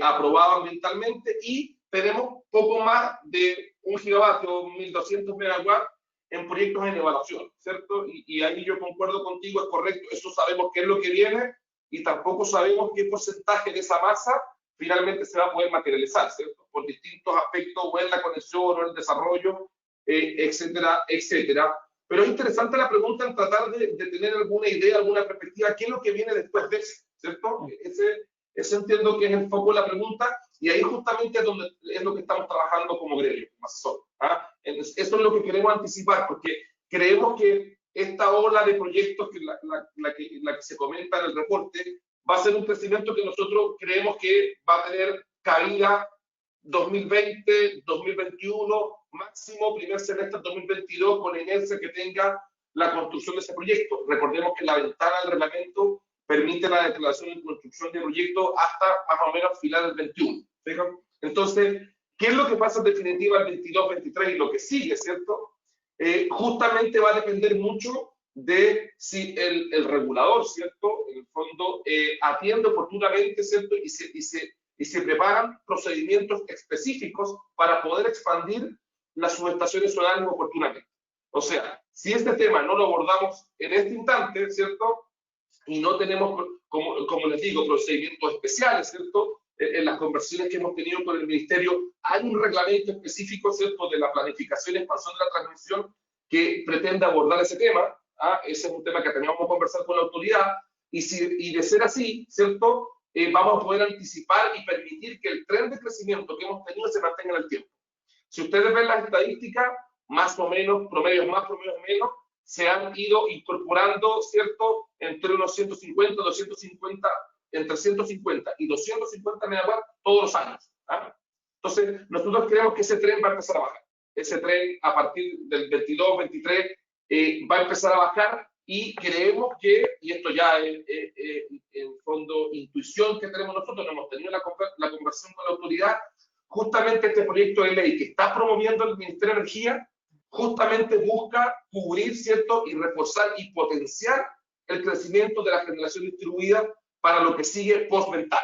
aprobado ambientalmente, y tenemos poco más de 1 gigavatio, 1200 megawatts en proyectos en evaluación, ¿cierto? Y ahí yo concuerdo contigo, es correcto, eso sabemos qué es lo que viene, y tampoco sabemos qué porcentaje de esa masa finalmente se va a poder materializar, ¿cierto?, por distintos aspectos, o en la conexión, o en el desarrollo, etcétera, etcétera. Pero es interesante la pregunta en tratar de tener alguna idea, alguna perspectiva, qué es lo que viene después de eso, ¿cierto? Ese entiendo que es el foco de la pregunta, y ahí justamente es donde es lo que estamos trabajando como gremio, como asesor. Eso es lo que queremos anticipar, porque creemos que esta ola de proyectos, que la que se comenta en el reporte, va a ser un crecimiento que nosotros creemos que va a tener cabida 2020, 2021, máximo primer semestre 2022, con la inercia que tenga la construcción de ese proyecto. Recordemos que la ventana del reglamento permite la declaración y construcción de proyectos hasta más o menos final del 21. ¿Fijan? Entonces, ¿qué es lo que pasa en definitiva el 22, 23 y lo que sigue, ¿cierto? Justamente va a depender mucho de si el regulador, ¿cierto?, en el fondo atiende oportunamente, ¿cierto?, y se preparan procedimientos específicos para poder expandir las subestaciones solares oportunamente. O sea, si este tema no lo abordamos en este instante, ¿cierto?, y no tenemos, como les digo, procedimientos especiales, ¿cierto?, en las conversaciones que hemos tenido con el Ministerio, hay un reglamento específico, ¿cierto?, de la planificación y expansión de la transmisión que pretende abordar ese tema. Ese es un tema que teníamos que conversar con la autoridad, y de ser así, ¿cierto?, vamos a poder anticipar y permitir que el tren de crecimiento que hemos tenido se mantenga en el tiempo. Si ustedes ven las estadísticas, más o menos, promedios más, promedios menos, se han ido incorporando, ¿cierto?, entre unos 150, 250, entre 150 y 250 megawatts todos los años. Entonces, nosotros creemos que ese tren va a empezar a bajar. Ese tren, a partir del 22, 23, va a empezar a bajar, y creemos que, y esto ya es en fondo intuición que tenemos nosotros, no hemos tenido la conversación con la autoridad, justamente este proyecto de ley que está promoviendo el Ministerio de Energía, justamente busca cubrir, ¿cierto?, y reforzar y potenciar el crecimiento de la generación distribuida para lo que sigue post-vental.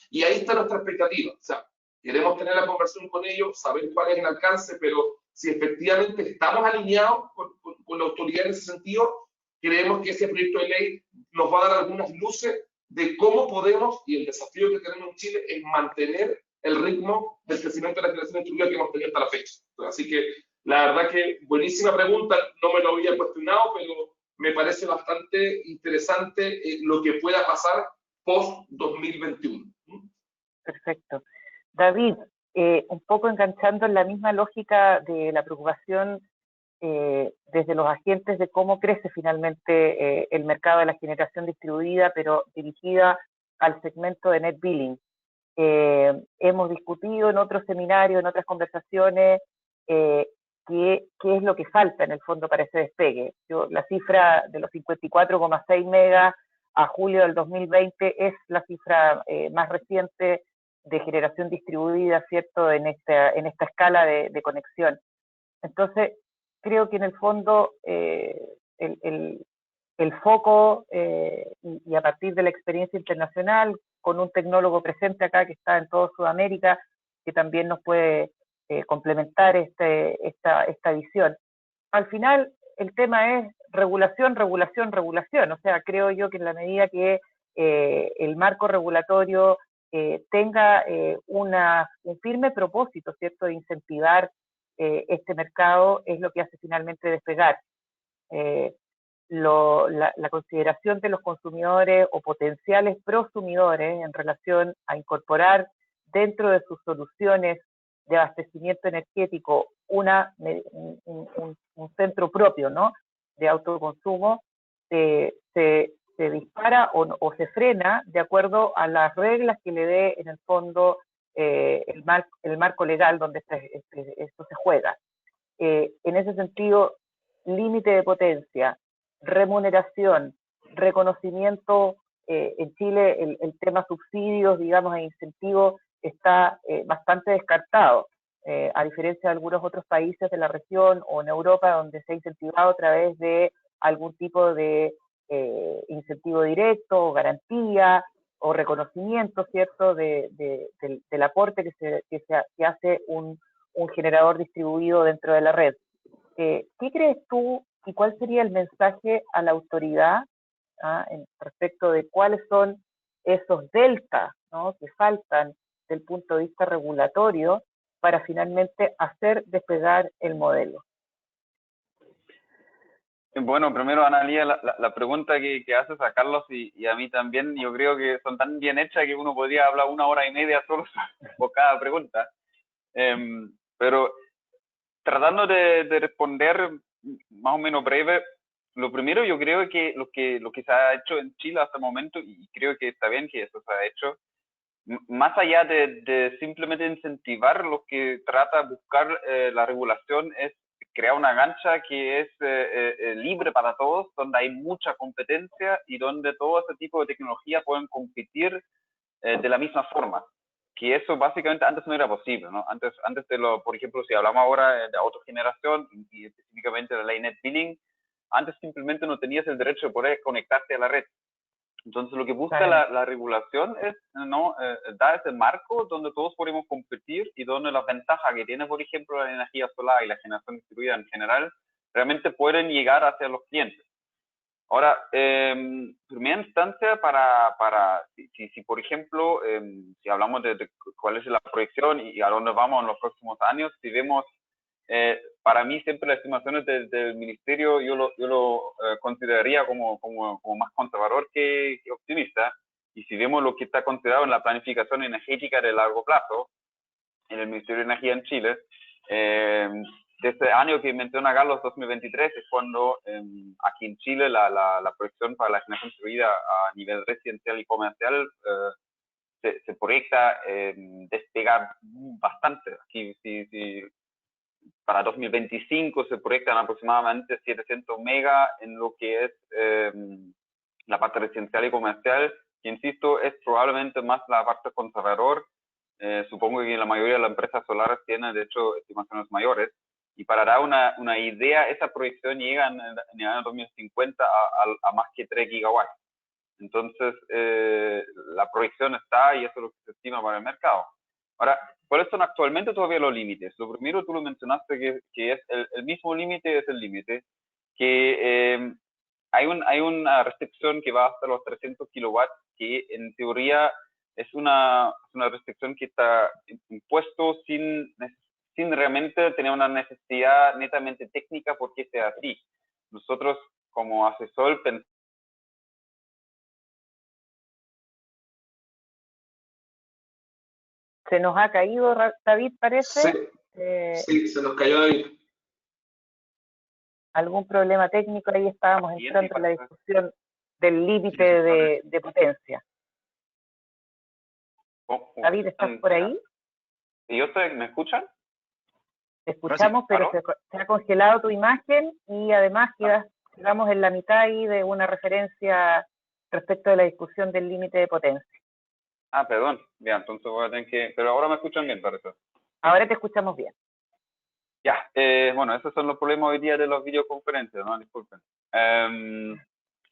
Y ahí está nuestra expectativa. O sea, queremos tener la conversación con ellos, saber cuál es el alcance, pero si efectivamente estamos alineados con la autoridad en ese sentido, creemos que ese proyecto de ley nos va a dar algunas luces de cómo podemos, y el desafío que tenemos en Chile es mantener el ritmo del crecimiento de la generación distribuida que hemos tenido hasta la fecha. Así que la verdad que buenísima pregunta, no me lo había cuestionado, pero me parece bastante interesante lo que pueda pasar post-2021. Perfecto. David, un poco enganchando en la misma lógica de la preocupación desde los agentes de cómo crece finalmente el mercado de la generación distribuida, pero dirigida al segmento de net billing. Hemos discutido en otros seminarios, en otras conversaciones, qué es lo que falta en el fondo para ese despegue. La cifra de los 54,6 megas a julio del 2020 es la cifra más reciente de generación distribuida, ¿cierto?, en esta escala de conexión. Entonces, creo que en el fondo el foco, y a partir de la experiencia internacional, con un tecnólogo presente acá que está en toda Sudamérica, que también nos puede complementar esta visión. Al final, el tema es regulación, regulación, regulación. O sea, creo yo que en la medida que el marco regulatorio tenga un firme propósito, ¿cierto?, de incentivar este mercado, es lo que hace finalmente despegar. La consideración de los consumidores o potenciales prosumidores en relación a incorporar dentro de sus soluciones de abastecimiento energético un centro propio, ¿no?, de autoconsumo, se dispara o se frena de acuerdo a las reglas que le dé en el fondo el marco legal donde esto se juega. En ese sentido, límite de potencia, remuneración, reconocimiento, en Chile el tema subsidios, digamos, e incentivos está bastante descartado, a diferencia de algunos otros países de la región o en Europa, donde se ha incentivado a través de algún tipo de incentivo directo o garantía o reconocimiento, ¿cierto?, del aporte que hace un generador distribuido dentro de la red. ¿Qué crees tú y cuál sería el mensaje a la autoridad respecto de cuáles son esos deltas, ¿no?, que faltan del punto de vista regulatorio para finalmente hacer despegar el modelo? Bueno, primero, Analía, la pregunta que haces a Carlos y a mí también, yo creo que son tan bien hechas que uno podría hablar 1 hora y media solo por cada pregunta. Pero tratando de responder más o menos breve, lo primero, yo creo que lo que se ha hecho en Chile hasta el momento, y creo que está bien que eso se ha hecho, más allá de simplemente incentivar, lo que trata de buscar la regulación es crear una cancha que es libre para todos, donde hay mucha competencia y donde todo este tipo de tecnología pueden competir de la misma forma. Que eso básicamente antes no era posible, ¿no? Antes por ejemplo, si hablamos ahora de autogeneración y específicamente de la ley net billing, antes simplemente no tenías el derecho de poder conectarte a la red. Entonces, lo que busca la regulación es, ¿no?, dar ese marco donde todos podemos competir y donde las ventajas que tiene, por ejemplo, la energía solar y la generación distribuida en general, realmente pueden llegar hacia los clientes. Ahora, en primera instancia, si por ejemplo, si hablamos de cuál es la proyección y a dónde vamos en los próximos años, si vemos, para mí siempre las estimaciones del ministerio yo lo consideraría como más conservador que optimista, y si vemos lo que está considerado en la planificación energética de largo plazo, en el Ministerio de Energía en Chile, de este año que menciona Carlos, 2023, es cuando aquí en Chile la proyección para la generación distribuida a nivel residencial y comercial se proyecta despegar bastante. Aquí para 2025 se proyectan aproximadamente 700 megas en lo que es la parte residencial y comercial, que insisto, es probablemente más la parte conservador. Supongo que la mayoría de las empresas solares tienen, de hecho, estimaciones mayores. Y para dar una idea, esa proyección llega en el año 2050 a más que 3 gigawatts. Entonces, la proyección está y eso es lo que se estima para el mercado. Ahora, ¿cuáles son actualmente todavía los límites? Lo primero, tú lo mencionaste, que es el mismo límite, es el límite, que hay una restricción que va hasta los 300 kilowatts, que en teoría es una restricción que está impuesto sin realmente tener una necesidad netamente técnica porque sea así. Nosotros, como asesor, pensamos. Se nos ha caído, David, parece. Sí, se nos cayó David. Algún problema técnico, ahí estábamos entrando en la discusión del límite de potencia. David, ¿estás por ahí? ¿Me escuchan? Te escuchamos, pero se ha congelado tu imagen y además quedamos en la mitad ahí de una referencia respecto de la discusión del límite de potencia. Ah, perdón. Bien, entonces voy a tener que... Pero ahora me escuchan bien, parece. Ahora te escuchamos bien. Ya, bueno, esos son los problemas hoy día de las videoconferencias, ¿no? Disculpen.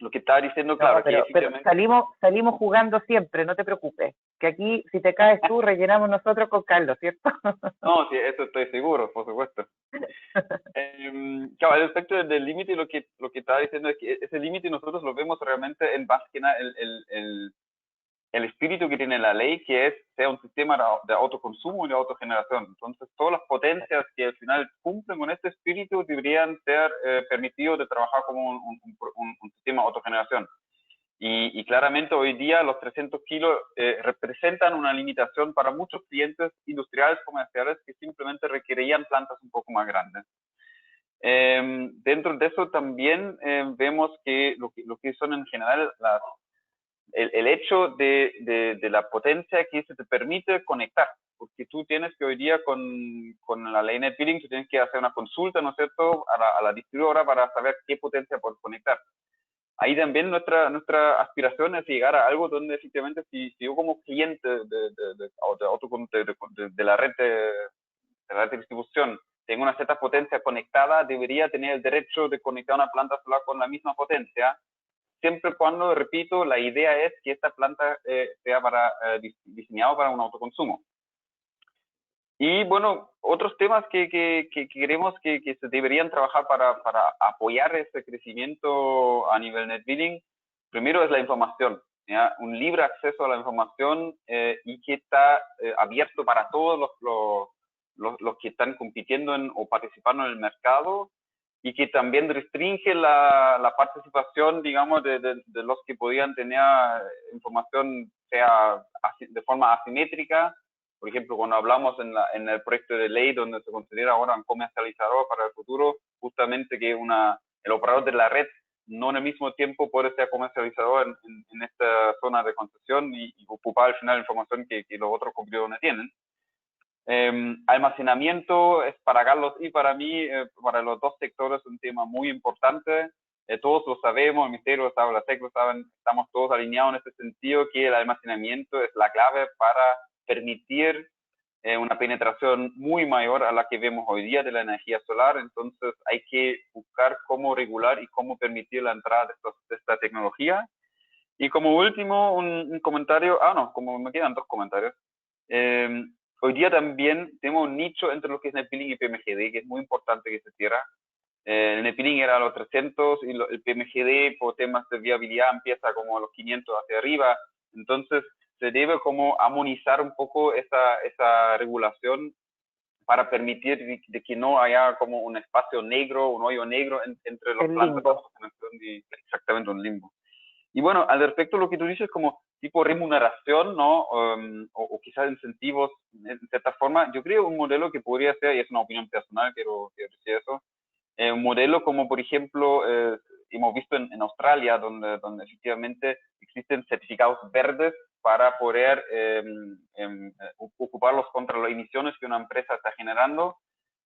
Lo que estaba diciendo, claro, pero, que efectivamente... pero salimos jugando siempre, no te preocupes. Que aquí, si te caes tú, rellenamos nosotros con Carlos, ¿cierto? No, sí, eso estoy seguro, por supuesto. Claro, al respecto del límite, lo que estaba diciendo es que ese límite nosotros lo vemos realmente en más que nada el espíritu que tiene la ley, que sea un sistema de autoconsumo y de autogeneración. Entonces, todas las potencias que al final cumplen con este espíritu deberían ser permitidos de trabajar como un sistema de autogeneración. Y claramente hoy día los 300 kilos representan una limitación para muchos clientes industriales, comerciales, que simplemente requerían plantas un poco más grandes. Dentro de eso también vemos que lo que son en general el hecho de la potencia que se te permite conectar, porque tú tienes que hoy día con la ley Net Billing, tú tienes que hacer una consulta, ¿no es cierto?, a la distribuidora para saber qué potencia puedes conectar. Ahí también nuestra aspiración es llegar a algo donde efectivamente si yo como cliente de la red de distribución tengo una cierta potencia conectada, debería tener el derecho de conectar una planta solar con la misma potencia, siempre y cuando, repito, la idea es que esta planta sea diseñada para un autoconsumo. Y bueno, otros temas que queremos que se deberían trabajar para apoyar este crecimiento a nivel Net Billing, primero es la información, ¿ya? Un libre acceso a la información y que está abierto para todos los que están compitiendo o participando en el mercado, y que también restringe la participación, digamos, de los que podían tener información sea de forma asimétrica. Por ejemplo, cuando hablamos en el proyecto de ley donde se considera ahora un comercializador para el futuro, justamente que el operador de la red no en el mismo tiempo puede ser comercializador en esta zona de concesión y ocupar al final información que los otros competidores tienen. Almacenamiento es para Carlos y para mí, para los dos sectores, un tema muy importante. Todos lo sabemos, el Ministerio lo sabe, la SEC lo saben, estamos todos alineados en este sentido, que el almacenamiento es la clave para permitir una penetración muy mayor a la que vemos hoy día de la energía solar. Entonces hay que buscar cómo regular y cómo permitir la entrada de esta tecnología. Y como último, un comentario, como me quedan dos comentarios. Hoy día también tenemos un nicho entre lo que es Net Billing y PMGD, que es muy importante que se cierre. el net billing era a los 300 y el PMGD por temas de viabilidad empieza como a los 500 hacia arriba. Entonces, se debe como armonizar un poco esa regulación para permitir de que no haya como un espacio negro, un hoyo negro entre los plantas de almacenación y exactamente un limbo. Y bueno, al respecto lo que tú dices como tipo remuneración, ¿no? O quizás incentivos, en cierta forma, yo creo un modelo que podría ser, y es una opinión personal, quiero decir eso, un modelo como, por ejemplo, hemos visto en Australia, donde efectivamente existen certificados verdes para poder ocuparlos contra las emisiones que una empresa está generando,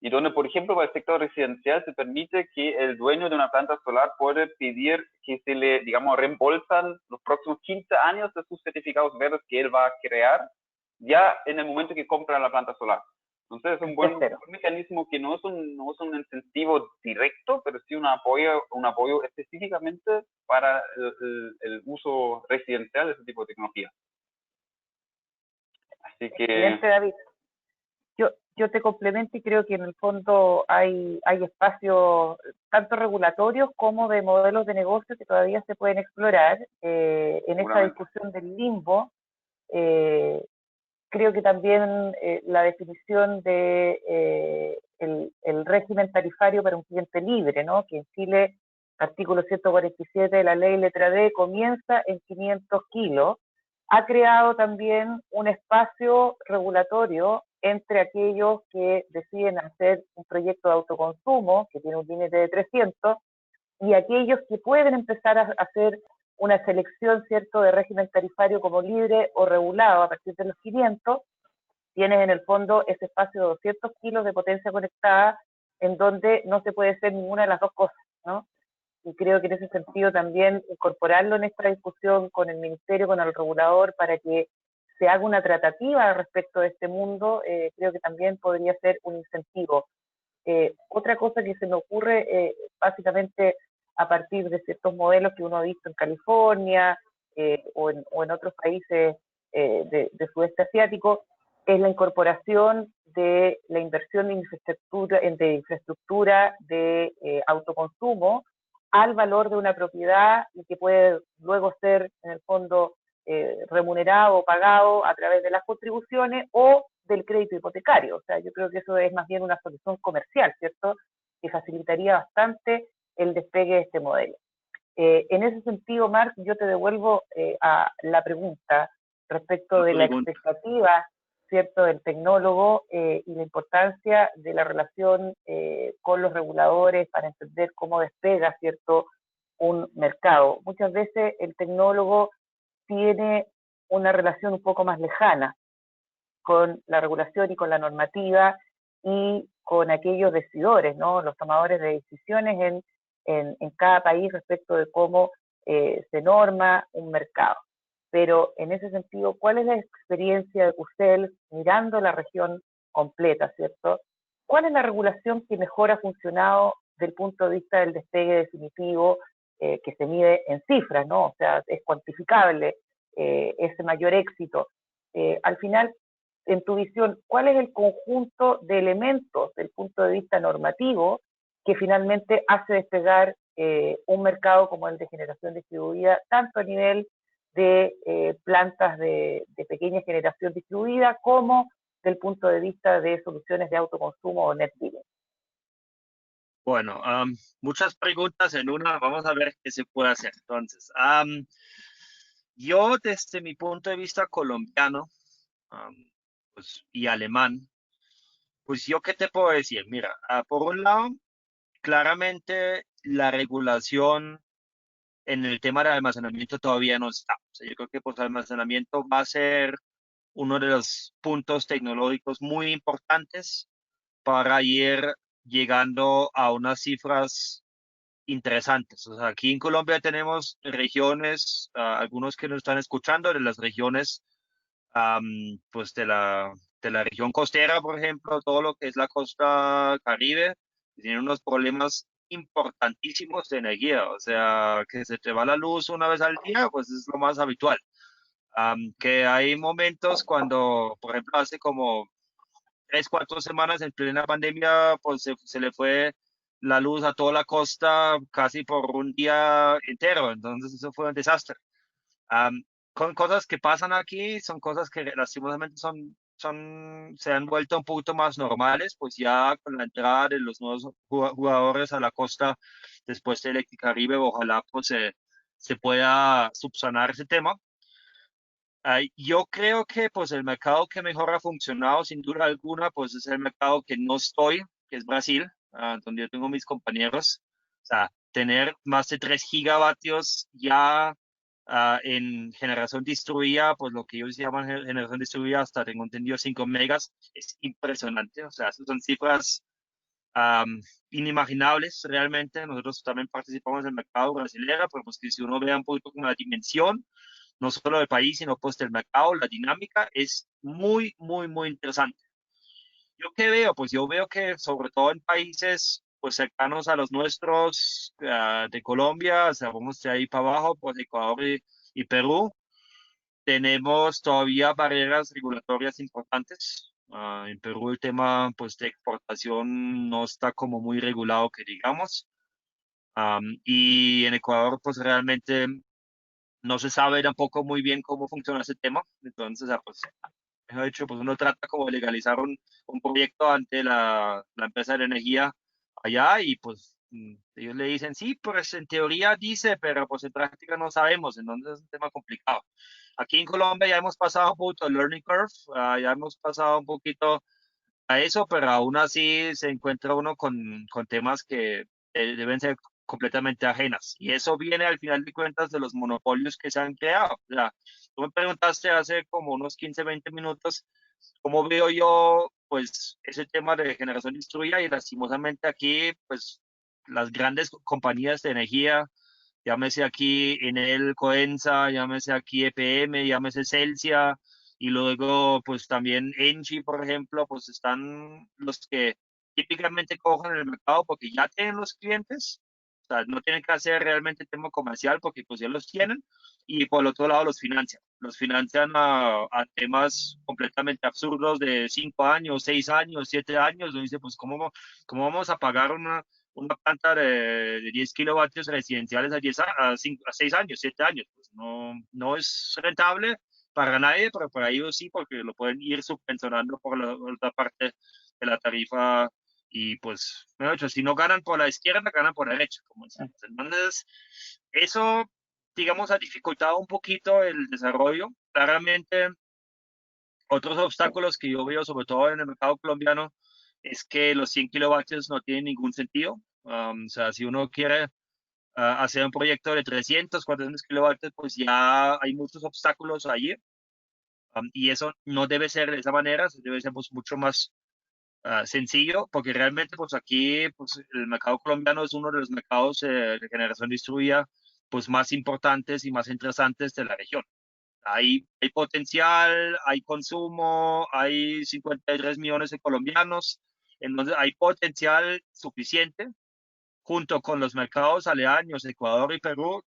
y donde, por ejemplo, para el sector residencial se permite que el dueño de una planta solar puede pedir que se le, digamos, reembolsan los próximos 15 años de sus certificados verdes que él va a crear ya en el momento que compra la planta solar. Entonces es un buen mecanismo que no es un incentivo directo, pero sí un apoyo específicamente para el uso residencial de ese tipo de tecnología. Así que... Excelente, David. Yo te complemento y creo que en el fondo hay espacios tanto regulatorios como de modelos de negocio que todavía se pueden explorar. En esta discusión del limbo, creo que también la definición de el régimen tarifario para un cliente libre, ¿no? Que en Chile, artículo 147 de la ley letra D, comienza en 500 kilos, ha creado también un espacio regulatorio entre aquellos que deciden hacer un proyecto de autoconsumo, que tiene un límite de 300, y aquellos que pueden empezar a hacer una selección, ¿cierto?, de régimen tarifario como libre o regulado a partir de los 500, tienes en el fondo ese espacio de 200 kilos de potencia conectada en donde no se puede hacer ninguna de las dos cosas, ¿no? Y creo que en ese sentido también incorporarlo en esta discusión con el Ministerio, con el regulador, para que se haga una tratativa respecto de este mundo, creo que también podría ser un incentivo. Otra cosa que se me ocurre, básicamente a partir de ciertos modelos que uno ha visto en California o en otros países de sudeste asiático, es la incorporación de la inversión de infraestructura de autoconsumo al valor de una propiedad y que puede luego ser, en el fondo, remunerado o pagado a través de las contribuciones o del crédito hipotecario. O sea, yo creo que eso es más bien una solución comercial, ¿cierto?, que facilitaría bastante el despegue de este modelo. En ese sentido, Marc, yo te devuelvo a la pregunta respecto de la expectativa, ¿cierto?, del tecnólogo y la importancia de la relación con los reguladores para entender cómo despega, ¿cierto?, un mercado. Muchas veces el tecnólogo tiene una relación un poco más lejana con la regulación y con la normativa y con aquellos decidores, ¿no?, los tomadores de decisiones en cada país respecto de cómo se norma un mercado. Pero en ese sentido, ¿cuál es la experiencia de UCEL mirando la región completa, ¿cierto? ¿Cuál es la regulación que mejor ha funcionado desde el punto de vista del despegue definitivo que se mide en cifras, ¿no? O sea, es cuantificable ese mayor éxito. Al final, en tu visión, ¿cuál es el conjunto de elementos del punto de vista normativo que finalmente hace despegar un mercado como el de generación distribuida, tanto a nivel de plantas de pequeña generación distribuida como del punto de vista de soluciones de autoconsumo o net billing? Bueno, muchas preguntas en una. Vamos a ver qué se puede hacer. Entonces, yo desde mi punto de vista colombiano pues, y alemán, pues yo qué te puedo decir. Mira, por un lado, claramente la regulación en el tema de almacenamiento todavía no está. O sea, yo creo que pues almacenamiento va a ser uno de los puntos tecnológicos muy importantes para ir llegando a unas cifras interesantes. O sea, aquí en Colombia tenemos regiones, algunos que nos están escuchando, de las regiones, pues de la región costera, por ejemplo, todo lo que es la costa Caribe, tienen unos problemas importantísimos de energía. O sea, que se te va la luz una vez al día, pues es lo más habitual. Que hay momentos cuando, por ejemplo, hace como 3, 4 semanas en plena pandemia, pues se le fue la luz a toda la costa casi por un día entero, entonces eso fue un desastre. Con cosas que pasan aquí, son cosas que lastimosamente se han vuelto un poquito más normales, pues ya con la entrada de los nuevos jugadores a la costa después de Electricaribe, ojalá pues se pueda subsanar ese tema. Yo creo que pues el mercado que mejor ha funcionado sin duda alguna pues es el mercado que no estoy, que es Brasil, donde yo tengo mis compañeros. O sea, tener más de 3 gigavatios ya en generación distribuida, pues lo que ellos llaman generación distribuida, hasta tengo entendido 5 megas, es impresionante. O sea, esas son cifras am, inimaginables realmente. Nosotros también participamos del mercado brasileño, pero pues que si uno ve un poquito como la dimensión, no solo del país, sino pues del mercado, la dinámica es muy, muy, muy interesante. ¿Yo qué veo? Pues yo veo que sobre todo en países pues cercanos a los nuestros, de Colombia, o sea, vamos de ahí para abajo, pues Ecuador y Perú, tenemos todavía barreras regulatorias importantes. En Perú el tema pues de exportación no está como muy regulado que digamos. Y en Ecuador pues realmente no se sabe tampoco muy bien cómo funciona ese tema. Entonces, pues, mejor dicho, pues uno trata como de legalizar un proyecto ante la empresa de energía allá y pues ellos le dicen, sí, pues en teoría dice, pero pues en práctica no sabemos, entonces es un tema complicado. Aquí en Colombia ya hemos pasado un poquito el learning curve, ya hemos pasado un poquito a eso, pero aún así se encuentra uno con temas que deben ser completamente ajenas. Y eso viene al final de cuentas de los monopolios que se han creado. O sea, tú me preguntaste hace como unos 15, 20 minutos cómo veo yo pues ese tema de generación distribuida y lastimosamente aquí pues las grandes compañías de energía, llámese aquí Enel, Coensa, llámese aquí EPM, llámese Celsia, y luego pues también Engie, por ejemplo, pues están los que típicamente cogen el mercado porque ya tienen los clientes, o sea, no tienen que hacer realmente tema comercial porque pues ya los tienen, y por el otro lado los financian a temas completamente absurdos de 5 años, 6 años, 7 años, donde dice pues cómo vamos a pagar una planta de 10 kilovatios residenciales a, 10 a 6 años, 7 años. Pues no es rentable para nadie, pero para ellos sí, porque lo pueden ir subvencionando por la otra parte de la tarifa. Y pues, mejor dicho, si no ganan por la izquierda, ganan por la derecha, como decimos. Entonces, eso, digamos, ha dificultado un poquito el desarrollo. Claramente, otros obstáculos que yo veo, sobre todo en el mercado colombiano, es que los 100 kilovatios no tienen ningún sentido. O sea, si uno quiere hacer un proyecto de 300, 400 kilovatios, pues ya hay muchos obstáculos allí. Y eso no debe ser de esa manera, debe ser pues, mucho más sencillo, porque realmente pues aquí pues, el mercado colombiano es uno de los mercados de generación distribuida pues, más importantes y más interesantes de la región. Hay potencial, hay consumo, hay 53 millones de colombianos, entonces hay potencial suficiente junto con los mercados aledaños, Ecuador y Perú,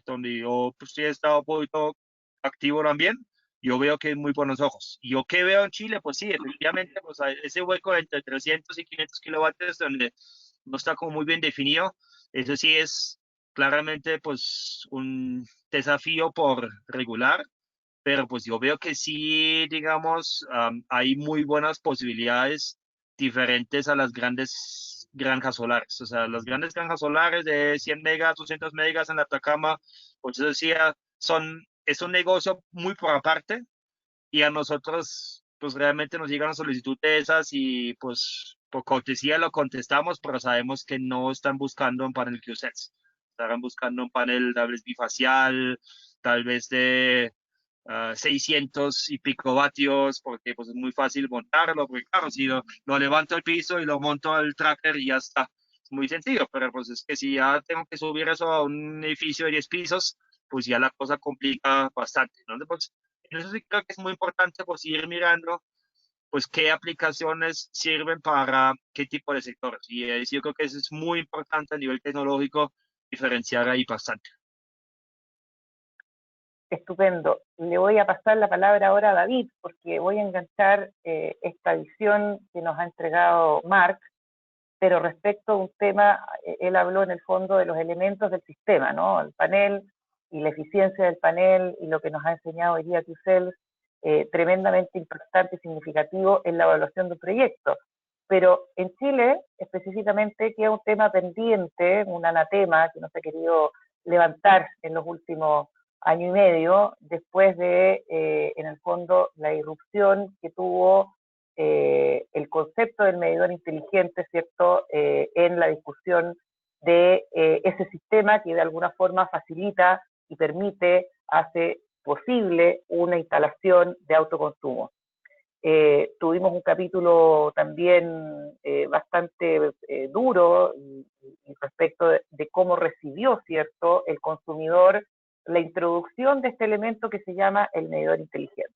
donde yo pues, sí he estado un poquito activo también. Yo veo que hay muy buenos ojos. ¿Y yo qué veo en Chile? Pues sí, efectivamente, pues hay ese hueco entre 300 y 500 kilovatios donde no está como muy bien definido. Eso sí es claramente pues un desafío por regular, pero pues yo veo que sí, digamos, hay muy buenas posibilidades diferentes a las grandes granjas solares. O sea, las grandes granjas solares de 100 megas, 200 megas en la Atacama, pues eso sí, es un negocio muy por aparte y a nosotros, pues realmente nos llegan solicitudes de esas y pues por cortesía lo contestamos, pero sabemos que no están buscando un panel QSETs. Estarán buscando un panel tal vez bifacial, tal vez de 600 y pico vatios, porque pues es muy fácil montarlo, porque claro, si lo levanto al piso y lo monto al tracker y ya está. Es muy sencillo, pero pues es que si ya tengo que subir eso a un edificio de 10 pisos, pues ya la cosa complica bastante, ¿no? Pues, en eso sí creo que es muy importante pues ir mirando pues qué aplicaciones sirven para qué tipo de sectores. Y yo creo que eso es muy importante a nivel tecnológico, diferenciar ahí bastante. Estupendo. Le voy a pasar la palabra ahora a David, porque voy a enganchar esta visión que nos ha entregado Marc pero respecto a un tema, él habló en el fondo de los elementos del sistema, ¿no? El panel y la eficiencia del panel y lo que nos ha enseñado hoy día QCell, tremendamente impactante y significativo en la evaluación de un proyecto. Pero en Chile, específicamente, queda un tema pendiente, un anatema que no se ha querido levantar en los últimos año y medio, después de, en el fondo, la irrupción que tuvo el concepto del medidor inteligente, ¿cierto?, en la discusión de ese sistema que de alguna forma facilita y permite, hace posible una instalación de autoconsumo. Tuvimos un capítulo también bastante duro respecto de cómo recibió, ¿cierto?, el consumidor la introducción de este elemento que se llama el medidor inteligente.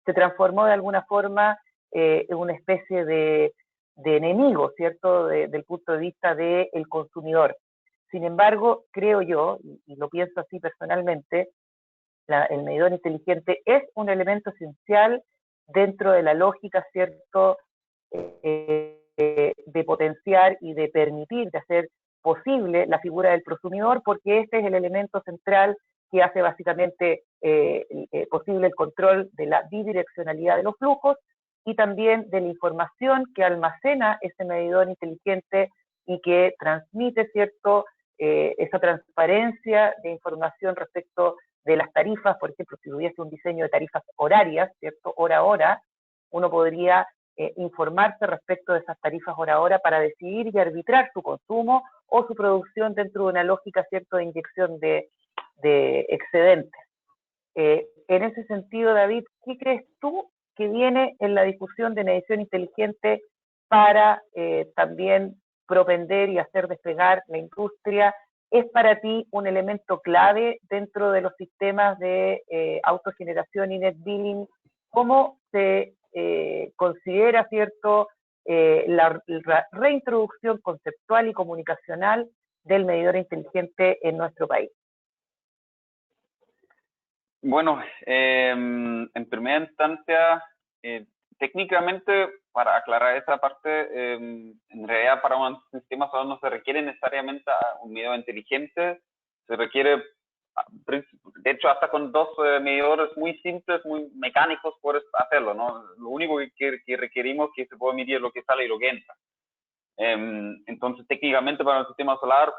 Se transformó de alguna forma en una especie de enemigo, ¿cierto?, del punto de vista del consumidor. Sin embargo, creo yo, y lo pienso así personalmente, el medidor inteligente es un elemento esencial dentro de la lógica, ¿cierto?, de potenciar y de permitir, de hacer posible la figura del prosumidor, porque este es el elemento central que hace básicamente posible el control de la bidireccionalidad de los flujos y también de la información que almacena ese medidor inteligente y que transmite, ¿cierto?, esa transparencia de información respecto de las tarifas. Por ejemplo, si hubiese un diseño de tarifas horarias, ¿cierto?, hora a hora, uno podría informarse respecto de esas tarifas hora a hora para decidir y arbitrar su consumo o su producción dentro de una lógica, ¿cierto?, de inyección de excedentes. En ese sentido, David, ¿qué crees tú que viene en la discusión de medición inteligente para también propender y hacer despegar la industria? ¿Es para ti un elemento clave dentro de los sistemas de autogeneración y net billing? ¿Cómo se considera, ¿cierto?, la reintroducción conceptual y comunicacional del medidor inteligente en nuestro país? Bueno, en primera instancia, técnicamente, para aclarar esa parte, en realidad para un sistema solar no se requiere necesariamente un medidor inteligente, se requiere, de hecho, hasta con dos medidores muy simples, muy mecánicos, puedes hacerlo, ¿no? Lo único que requerimos es que se pueda medir lo que sale y lo que entra. Entonces, técnicamente para un sistema solar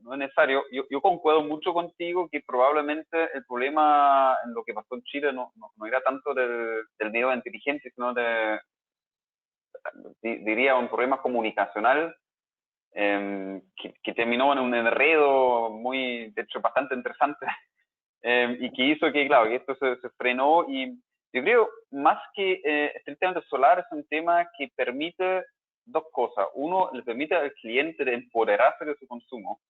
no es necesario. Yo concuerdo mucho contigo que probablemente el problema en lo que pasó en Chile no era tanto del medidor inteligente, sino diría un problema comunicacional que terminó en un enredo muy, de hecho, bastante interesante y que hizo que, claro, que esto se frenó. Y yo creo, más que estrictamente solar, es un tema que permite dos cosas. Uno, le permite al cliente de empoderarse de su consumo.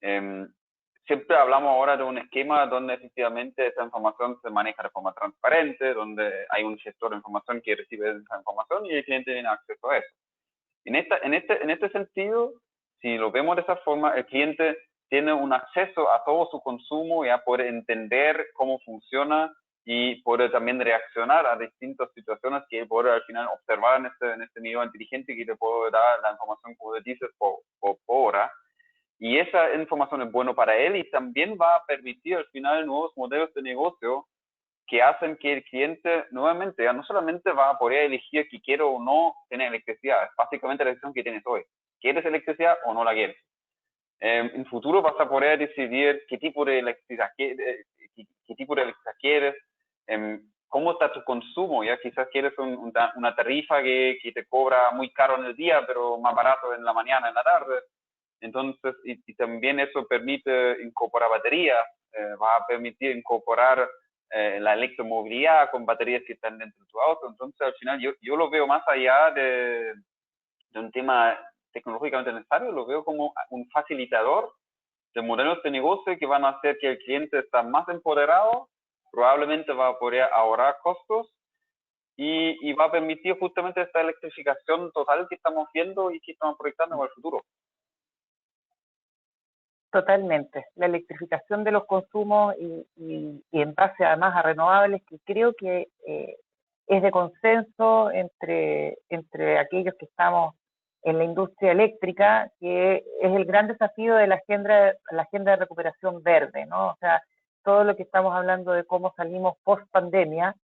Siempre hablamos ahora de un esquema donde efectivamente esa información se maneja de forma transparente, donde hay un gestor de información que recibe esa información y el cliente tiene acceso a eso. En este sentido, si lo vemos de esa forma, el cliente tiene un acceso a todo su consumo y a poder entender cómo funciona y poder también reaccionar a distintas situaciones que poder al final observar en este medidor inteligente que te puede dar la información, como dices, por hora. Y esa información es buena para él y también va a permitir al final nuevos modelos de negocio que hacen que el cliente nuevamente ya no solamente va a poder elegir que quiere o no tener electricidad, es básicamente la decisión que tienes hoy. ¿Quieres electricidad o no la quieres? En futuro vas a poder decidir qué tipo de electricidad, qué tipo de electricidad quieres, cómo está tu consumo. Ya quizás quieres una tarifa que te cobra muy caro en el día, pero más barato en la mañana, en la tarde. Entonces, y también eso permite incorporar baterías, va a permitir incorporar la electromovilidad con baterías que están dentro de tu auto. Entonces, al final, yo lo veo más allá de un tema tecnológicamente necesario, lo veo como un facilitador de modelos de negocio que van a hacer que el cliente esté más empoderado, probablemente va a poder ahorrar costos y va a permitir justamente esta electrificación total que estamos viendo y que estamos proyectando en el futuro. Totalmente. La electrificación de los consumos y en base además a renovables, que creo que es de consenso entre aquellos que estamos en la industria eléctrica, que es el gran desafío de la agenda de recuperación verde, ¿no? O sea, todo lo que estamos hablando de cómo salimos post pandemia,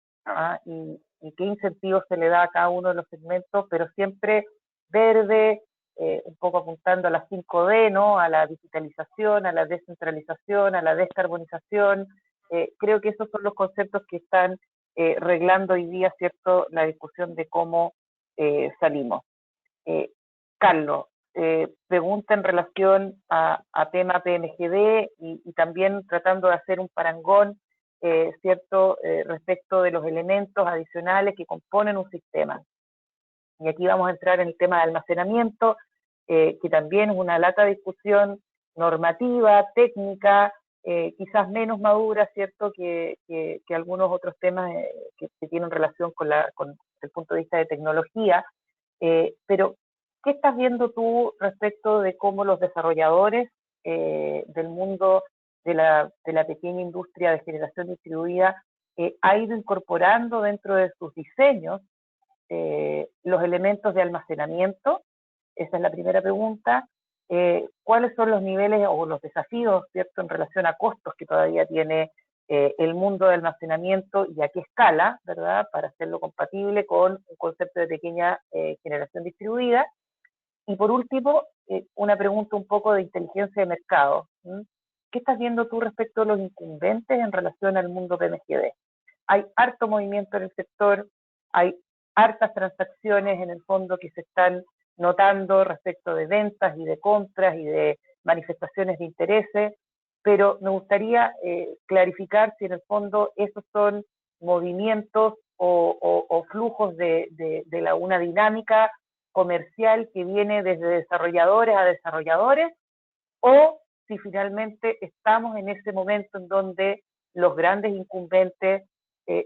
y qué incentivos se le da a cada uno de los segmentos, pero siempre verde, un poco apuntando a las 5D, ¿no? A la digitalización, a la descentralización, a la descarbonización. Creo que esos son los conceptos que están reglando hoy día, ¿cierto?, la discusión de cómo salimos. Carlos, pregunta en relación a tema PMGD y también tratando de hacer un parangón, ¿cierto?, respecto de los elementos adicionales que componen un sistema. Y aquí vamos a entrar en el tema de almacenamiento, que también es una lata discusión normativa, técnica, quizás menos madura, ¿cierto?, que algunos otros temas que tienen relación con el punto de vista de tecnología. Pero, ¿qué estás viendo tú respecto de cómo los desarrolladores del mundo de la pequeña industria de generación distribuida ha ido incorporando dentro de sus diseños los elementos de almacenamiento? Esa es la primera pregunta. ¿Cuáles son los niveles o los desafíos, ¿cierto?, en relación a costos que todavía tiene el mundo de almacenamiento y a qué escala, ¿verdad?, para hacerlo compatible con un concepto de pequeña generación distribuida. Y por último, una pregunta un poco de inteligencia de mercado. ¿Qué estás viendo tú respecto a los incumbentes en relación al mundo PMGD? Hay harto movimiento en el sector, hay hartas transacciones en el fondo que se están notando respecto de ventas y de compras y de manifestaciones de intereses, pero me gustaría clarificar si en el fondo esos son movimientos o flujos de una dinámica comercial que viene desde desarrolladores a desarrolladores, o si finalmente estamos en ese momento en donde los grandes incumbentes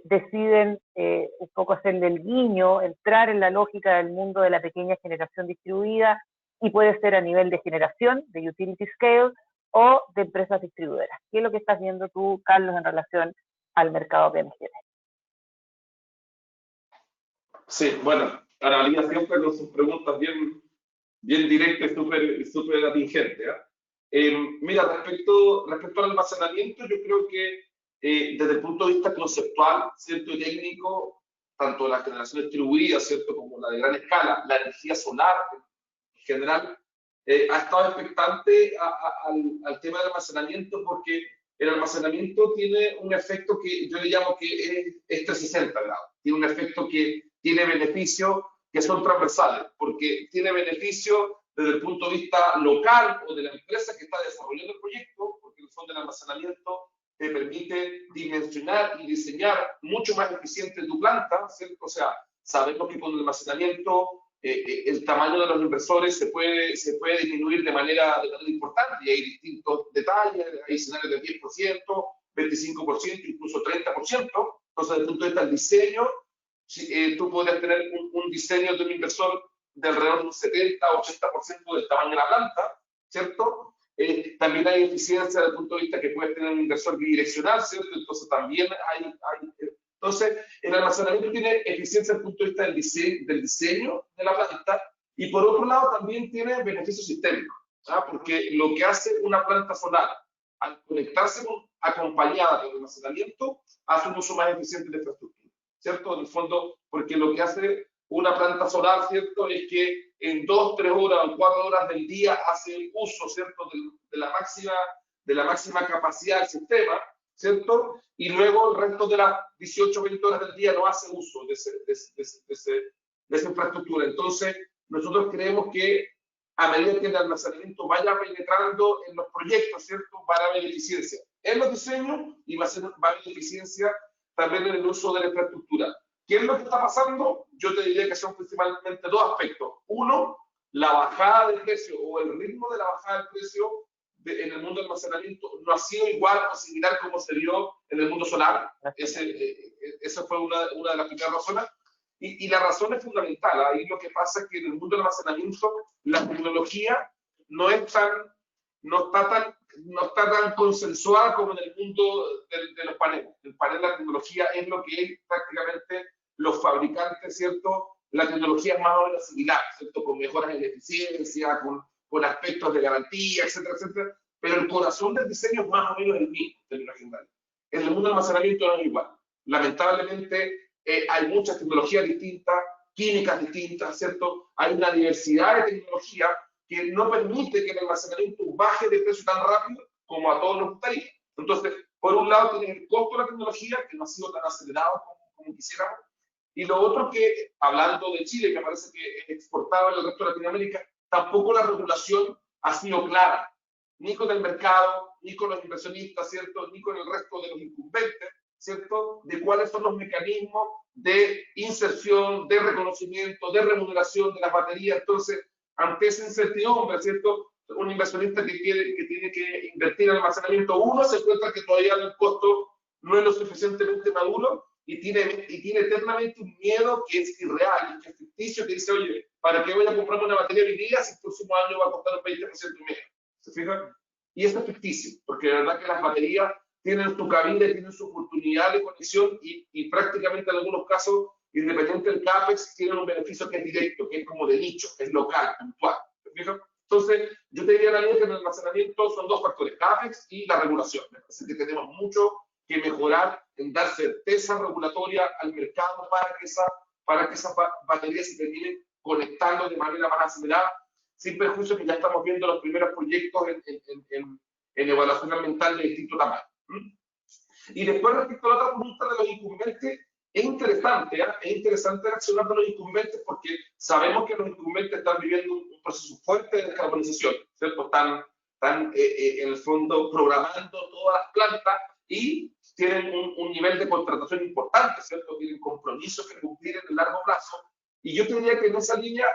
deciden un poco hacerle el guiño, entrar en la lógica del mundo de la pequeña generación distribuida, y puede ser a nivel de generación, de utility scale, o de empresas distribuidoras. ¿Qué es lo que estás viendo tú, Carlos, en relación al mercado PMGD? Sí, bueno, Analía siempre con sus preguntas bien directas y súper atingentes. Mira, respecto al almacenamiento, yo creo que desde el punto de vista conceptual, ¿cierto?, y técnico, tanto la generación distribuida, ¿cierto?, como la de gran escala, la energía solar en general, ha estado expectante al tema del almacenamiento, porque el almacenamiento tiene un efecto que yo le llamo que es 360 grados. Tiene un efecto que tiene beneficios que son transversales, porque tiene beneficios desde el punto de vista local o de la empresa que está desarrollando el proyecto, porque el fondo del almacenamiento te permite dimensionar y diseñar mucho más eficiente tu planta, ¿cierto? O sea, sabemos que con el almacenamiento el tamaño de los inversores se puede disminuir de manera importante, y hay distintos detalles, hay escenarios de 10%, 25%, incluso 30%. Entonces, desde el punto de vista del diseño, tú podrías tener un diseño de un inversor de alrededor de un 70-80% del tamaño de la planta, ¿cierto? También hay eficiencia desde el punto de vista que puedes tener un inversor bidireccional, ¿cierto? Entonces también entonces el almacenamiento tiene eficiencia desde el punto de vista del diseño de la planta, y por otro lado también tiene beneficios sistémicos, ¿sabes? Porque lo que hace una planta solar al conectarse acompañada con el almacenamiento hace un uso más eficiente de la infraestructura, ¿cierto? En el fondo, porque lo que hace una planta solar, ¿cierto?, es que en 2, 3 horas o 4 horas del día hace uso, ¿cierto?, de la máxima capacidad del sistema, ¿cierto? Y luego el resto de las 18, 20 horas del día no hace uso de esa infraestructura. Entonces, nosotros creemos que a medida que el almacenamiento vaya penetrando en los proyectos, ¿cierto?, va a haber eficiencia en los diseños y va a haber eficiencia también en el uso de la infraestructura. ¿Qué es lo que está pasando? Yo te diría que son principalmente dos aspectos. Uno, la bajada del precio o el ritmo de la bajada del precio en el mundo del almacenamiento no ha sido igual o similar como se vio en el mundo solar. Esa fue una de las primeras razones. Y la razón es fundamental. Ahí lo que pasa es que en el mundo del almacenamiento la tecnología no está tan consensuada como en el mundo de los paneles. El panel, la tecnología es lo que es prácticamente los fabricantes, ¿cierto?, la tecnología es más o menos similar, ¿cierto? Con mejoras en eficiencia, con aspectos de garantía, etcétera, etcétera, pero el corazón del diseño es más o menos el mismo, en términos generales. En el mundo del almacenamiento no es igual. Lamentablemente hay muchas tecnologías distintas, químicas distintas, ¿cierto? Hay una diversidad de tecnología que no permite que el almacenamiento baje de precio tan rápido como a todos nos gustaría. Entonces, por un lado tienes el costo de la tecnología, que no ha sido tan acelerado como quisiéramos, y lo otro que, hablando de Chile, que parece que es exportado en el resto de Latinoamérica, tampoco la regulación ha sido clara, ni con el mercado, ni con los inversionistas, ¿cierto? Ni con el resto de los incumbentes, ¿cierto? De cuáles son los mecanismos de inserción, de reconocimiento, de remuneración de las baterías. Entonces, ante esa incertidumbre, ¿cierto? Un inversionista que tiene que invertir en almacenamiento, uno se encuentra que todavía el costo no es lo suficientemente maduro y tiene eternamente un miedo que es irreal, que es ficticio, que dice, oye, ¿para qué voy a comprarme una batería hoy día si el próximo año va a costar un 20% menos? ¿Se fijan? Y esto es ficticio, porque de verdad que las baterías tienen su cabida, tienen su oportunidad de conexión y prácticamente en algunos casos, independiente del CAPEX, tienen un beneficio que es directo, que es como de nicho, que es local, puntual. ¿Se fijan? Entonces, yo te diría, Daniel, que en el almacenamiento son dos factores, CAPEX y la regulación. Me parece que tenemos mucho que mejorar en dar certeza regulatoria al mercado para que esas baterías se terminen conectando de manera más acelerada, sin perjuicio que ya estamos viendo los primeros proyectos en evaluación ambiental de distinto tamaño. Y después, respecto a la otra pregunta de los incumbentes, es interesante reaccionar de los incumbentes porque sabemos que los incumbentes están viviendo un proceso fuerte de descarbonización, ¿cierto? Están en el fondo programando todas las plantas y tienen un nivel de contratación importante, ¿cierto? Tienen compromisos que cumplir en el largo plazo. Y yo te diría que en esa línea,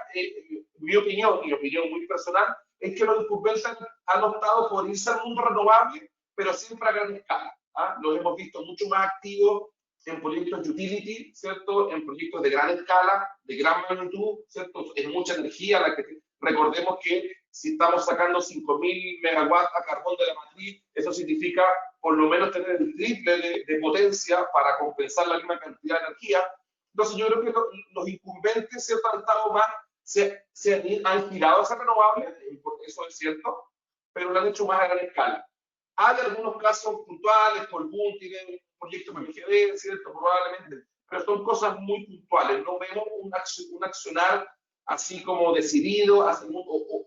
mi opinión muy personal, es que los incumbentes han optado por irse al mundo renovable, pero siempre a gran escala. ¿Ah? Los hemos visto mucho más activos en proyectos utility, ¿cierto? En proyectos de gran escala, de gran magnitud, ¿cierto? Es mucha energía la que recordemos que si estamos sacando 5.000 megawatts a carbón de la matriz, eso significa por lo menos tener el triple de potencia para compensar la misma cantidad de energía. Entonces yo creo que los incumbentes, ¿cierto? Han estado más, han girado a ser renovables, eso es cierto, pero lo han hecho más a gran escala. Hay algunos casos puntuales, Colbún tiene un proyecto PMGD, ¿cierto? Probablemente, pero son cosas muy puntuales. No vemos un accionar así como decidido,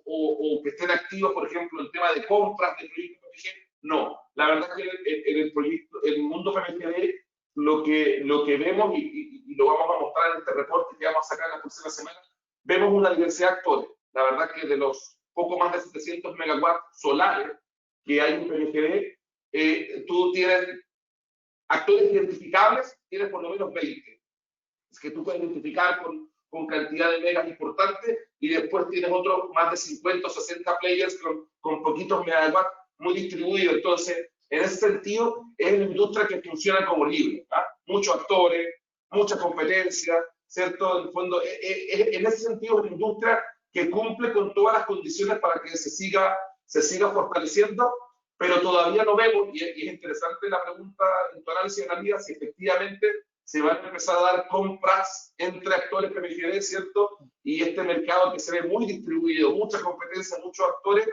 o que estén activos, por ejemplo, el tema de compras de proyectos PMGD. No, la verdad es que en el mundo PMGD, lo que vemos, y lo vamos a mostrar en este reporte que vamos a sacar la próxima semana, vemos una diversidad de actores. La verdad que de los poco más de 700 megawatts solares que hay en PMGD, tú tienes actores identificables, tienes por lo menos 20. Es que tú puedes identificar con cantidad de megas importantes y después tienes otros más de 50 o 60 players con poquitos megawatts muy distribuidos. Entonces, en ese sentido, es una industria que funciona como libre. ¿Ah? Muchos actores, mucha competencia, ¿cierto? En el fondo, en ese sentido, es una industria que cumple con todas las condiciones para que se siga fortaleciendo, pero todavía no vemos, y es interesante la pregunta en tu análisis de analía, si efectivamente se van a empezar a dar compras entre actores PMGD, ¿cierto? Y este mercado que se ve muy distribuido, mucha competencia, muchos actores,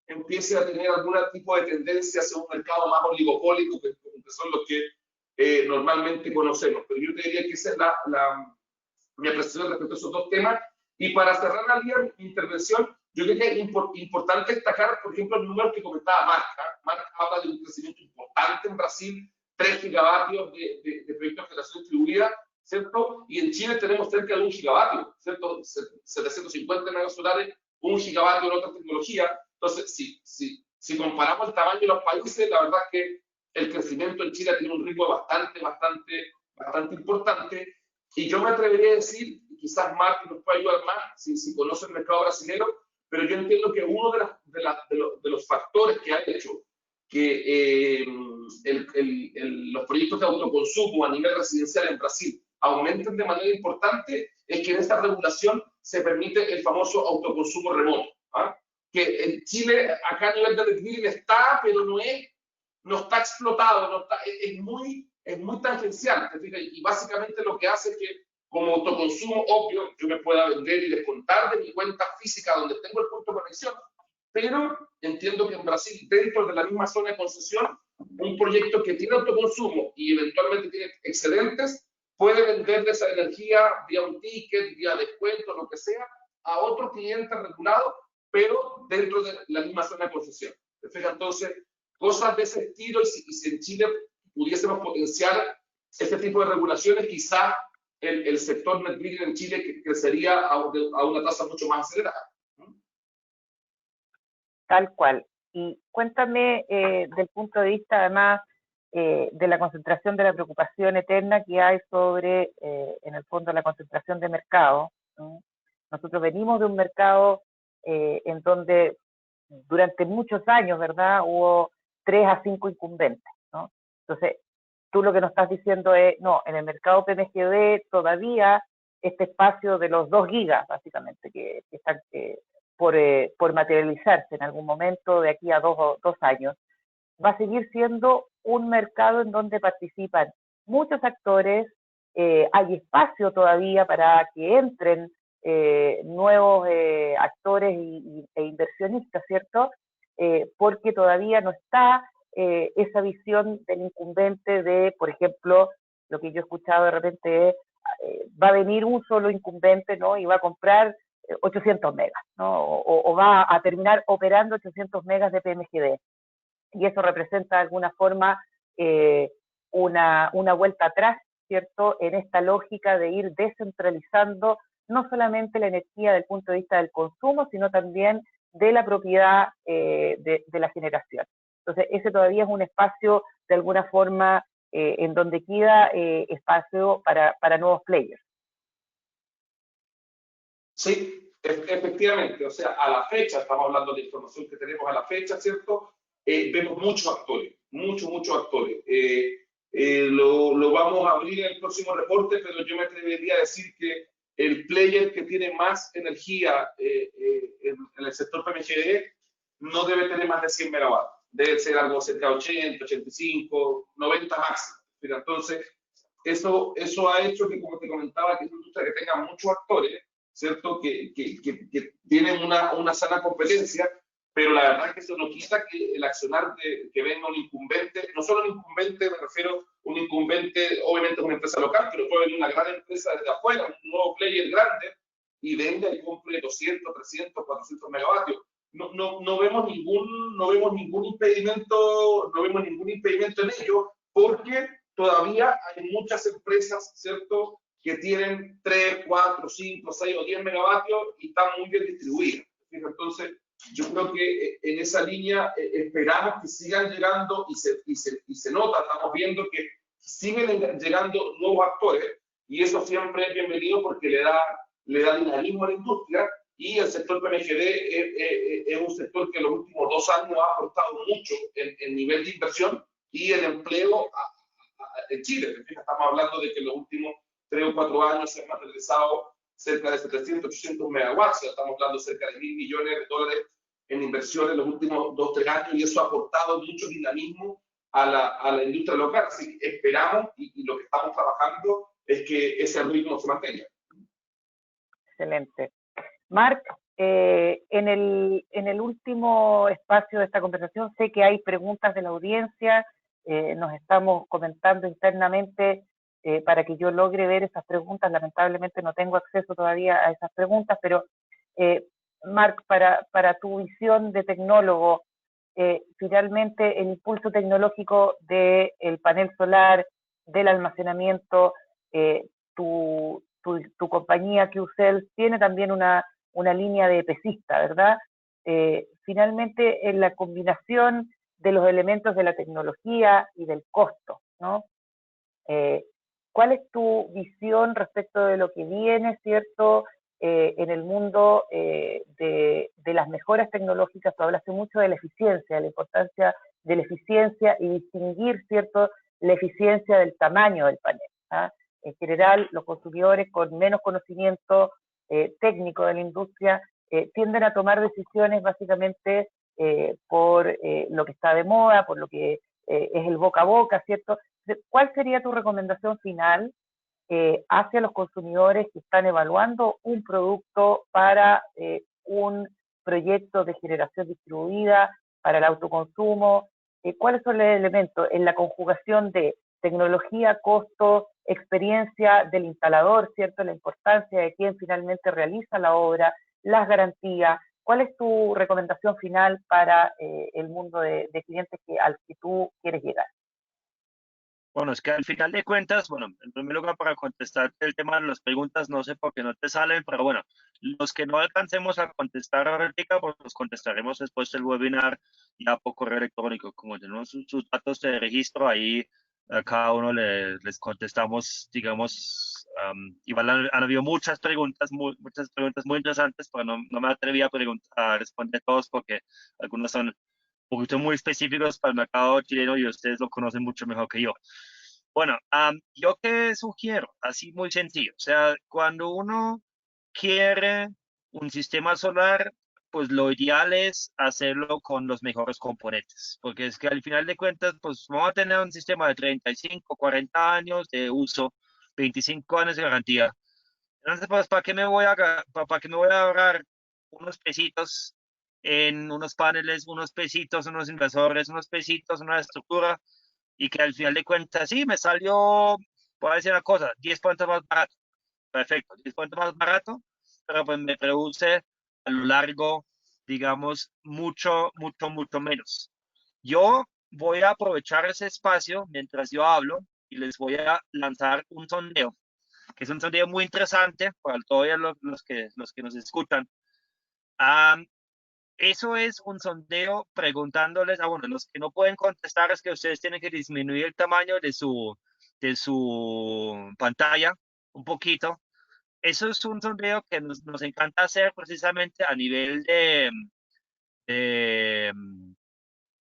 empiece a tener algún tipo de tendencia hacia un mercado más oligopólico, que son los que normalmente conocemos. Pero yo te diría que esa es mi apreciación respecto a esos dos temas. Y para cerrar la línea mi intervención, yo creo que es importante destacar, por ejemplo, el número que comentaba Marc. Marc habla de un crecimiento importante en Brasil, 3 gigavatios de proyectos de generación distribuida, ¿cierto? Y en Chile tenemos cerca de 1 gigavatio, ¿cierto? 750 megas solares, 1 gigavatio en otras tecnologías. Entonces, si comparamos el tamaño de los países, la verdad es que el crecimiento en Chile tiene un ritmo bastante importante. Y yo me atrevería a decir, quizás Marc nos puede ayudar más, si conoce el mercado brasileño, pero yo entiendo que uno de los factores que ha hecho que los proyectos de autoconsumo a nivel residencial en Brasil aumenten de manera importante es que en esta regulación se permite el famoso autoconsumo remoto. ¿Ah? Que en Chile, acá a nivel de netbilling está, pero no está explotado, es muy tangencial. Y básicamente lo que hace es que como autoconsumo, obvio, yo me pueda vender y descontar de mi cuenta física donde tengo el punto de conexión, pero entiendo que en Brasil, dentro de la misma zona de concesión, un proyecto que tiene autoconsumo y eventualmente tiene excedentes, puede venderle esa energía vía un ticket, vía descuento, lo que sea, a otro cliente regulado, pero dentro de la misma zona de concesión. ¿Te fijas? Entonces, cosas de ese estilo, y si en Chile pudiésemos potenciar este tipo de regulaciones, quizá el sector net metering en Chile crecería a una tasa mucho más acelerada. Tal cual. Y cuéntame del punto de vista, además, de la concentración de la preocupación eterna que hay sobre, en el fondo, la concentración de mercado, ¿no? Nosotros venimos de un mercado en donde durante muchos años, ¿verdad?, hubo 3 a 5 incumbentes, ¿no? Entonces, tú lo que nos estás diciendo es, no, en el mercado PMGD todavía este espacio de los 2 gigas, básicamente, que están por materializarse en algún momento de aquí a 2 años, va a seguir siendo un mercado en donde participan muchos actores, hay espacio todavía para que entren nuevos actores e inversionistas, ¿cierto? Porque todavía no está esa visión del incumbente de, por ejemplo, lo que yo he escuchado de repente es, va a venir un solo incumbente, ¿no? Y va a comprar 800 megas, ¿no? O va a terminar operando 800 megas de PMGD. Y eso representa de alguna forma una vuelta atrás, ¿cierto?, en esta lógica de ir descentralizando no solamente la energía desde el punto de vista del consumo, sino también de la propiedad de la generación. Entonces, ese todavía es un espacio, de alguna forma, en donde queda espacio para nuevos players. Sí, efectivamente, o sea, a la fecha, estamos hablando de información que tenemos a la fecha, ¿cierto? Vemos muchos actores, muchos actores. Lo vamos a abrir en el próximo reporte, pero yo me atrevería a decir que el player que tiene más energía en el sector PMGD no debe tener más de 100 megawatts. Debe ser algo cerca de 80, 85, 90 máximo. Entonces, eso ha hecho que, como te comentaba, que es una industria que tenga muchos actores, ¿cierto? Que tienen una sana competencia, pero la verdad es que eso no quita que el accionar que venga un incumbente, no solo un incumbente, me refiero a un incumbente, obviamente es una empresa local, pero puede venir una gran empresa desde afuera, un nuevo player grande, y venga y compre 200, 300, 400 megavatios. No vemos ningún impedimento en ello, porque todavía hay muchas empresas, ¿cierto?, que tienen 3, 4, 5, 6 o 10 megavatios y están muy bien distribuidas. Entonces, yo creo que en esa línea esperamos que sigan llegando y se nota, estamos viendo que siguen llegando nuevos actores y eso siempre es bienvenido porque le da dinamismo a la industria y el sector PMGD es un sector que en los últimos 2 años ha aportado mucho en nivel de inversión y el empleo en Chile. Estamos hablando de que en los últimos 3 o 4 años se han materializado cerca de 700, 800 megawatts, ya estamos hablando de cerca de $1.000 millones en inversión en los últimos 2 o 3 años y eso ha aportado mucho dinamismo a la industria local. Así que esperamos y lo que estamos trabajando es que ese ritmo se mantenga. Excelente. Marc, en el último espacio de esta conversación sé que hay preguntas de la audiencia, nos estamos comentando internamente para que yo logre ver esas preguntas. Lamentablemente no tengo acceso todavía a esas preguntas, pero Marc, para tu visión de tecnólogo, finalmente el impulso tecnológico del panel solar, del almacenamiento, tu compañía Qcells tiene también una línea de pesista, ¿verdad? Finalmente, en la combinación de los elementos de la tecnología y del costo, ¿no? ¿Cuál es tu visión respecto de lo que viene, cierto, en el mundo de las mejoras tecnológicas? Tú hablaste mucho de la eficiencia, de la importancia de la eficiencia y distinguir, cierto, la eficiencia del tamaño del panel, ¿ah? En general, los consumidores con menos conocimiento técnico de la industria tienden a tomar decisiones básicamente por lo que está de moda, por lo que es el boca a boca, ¿cierto? ¿Cuál sería tu recomendación final hacia los consumidores que están evaluando un producto para un proyecto de generación distribuida, para el autoconsumo? ¿Cuáles son los elementos en la conjugación de tecnología, costo, experiencia del instalador, ¿cierto? La importancia de quien finalmente realiza la obra, las garantías? ¿Cuál es tu recomendación final para el mundo de clientes al que tú quieres llegar? Bueno, es que al final de cuentas, bueno, en primer lugar, para contestar el tema de las preguntas, no sé por qué no te salen, pero bueno, los que no alcancemos a contestar ahorita, pues los contestaremos después del webinar ya por correo electrónico. Como tenemos sus datos de registro, ahí a cada uno les contestamos, digamos, igual han habido muchas preguntas muy interesantes, pero no me atreví a responder todos porque algunos son un poquito muy específicos para el mercado chileno y ustedes lo conocen mucho mejor que yo. Bueno, yo qué sugiero, así muy sencillo, o sea, cuando uno quiere un sistema solar, pues lo ideal es hacerlo con los mejores componentes, porque es que al final de cuentas, pues vamos a tener un sistema de 35, 40 años de uso, 25 años de garantía. Entonces, pues, ¿para qué me voy a ahorrar unos pesitos en unos paneles, unos pesitos, unos inversores, unos pesitos, una estructura? Y que al final de cuentas, sí, me salió, voy a decir una cosa, 10 puntos más barato. Perfecto, 10 puntos más barato, pero pues me produce a lo largo, digamos, mucho menos. Yo voy a aprovechar ese espacio mientras yo hablo y les voy a lanzar un sondeo, que es un sondeo muy interesante para todos los que nos escuchan. Um, Eso es un sondeo preguntándoles, bueno, los que no pueden contestar es que ustedes tienen que disminuir el tamaño de su pantalla un poquito. Eso es un sondeo que nos encanta hacer precisamente a nivel de,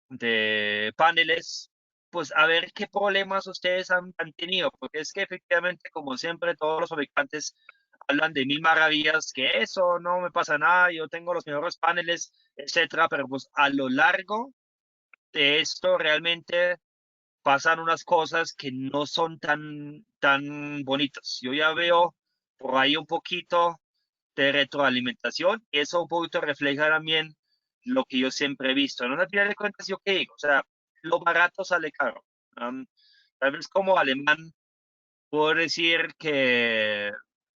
de paneles, pues a ver qué problemas ustedes han tenido, porque es que efectivamente, como siempre, todos los fabricantes hablan de mil maravillas, que eso no me pasa nada, yo tengo los mejores paneles, etcétera, pero pues a lo largo de esto realmente pasan unas cosas que no son tan bonitas. Yo ya veo por ahí un poquito de retroalimentación y eso un poquito refleja también lo que yo siempre he visto. No, al final de cuentas, yo qué digo, o sea, lo barato sale caro. Tal vez como alemán puedo decir que,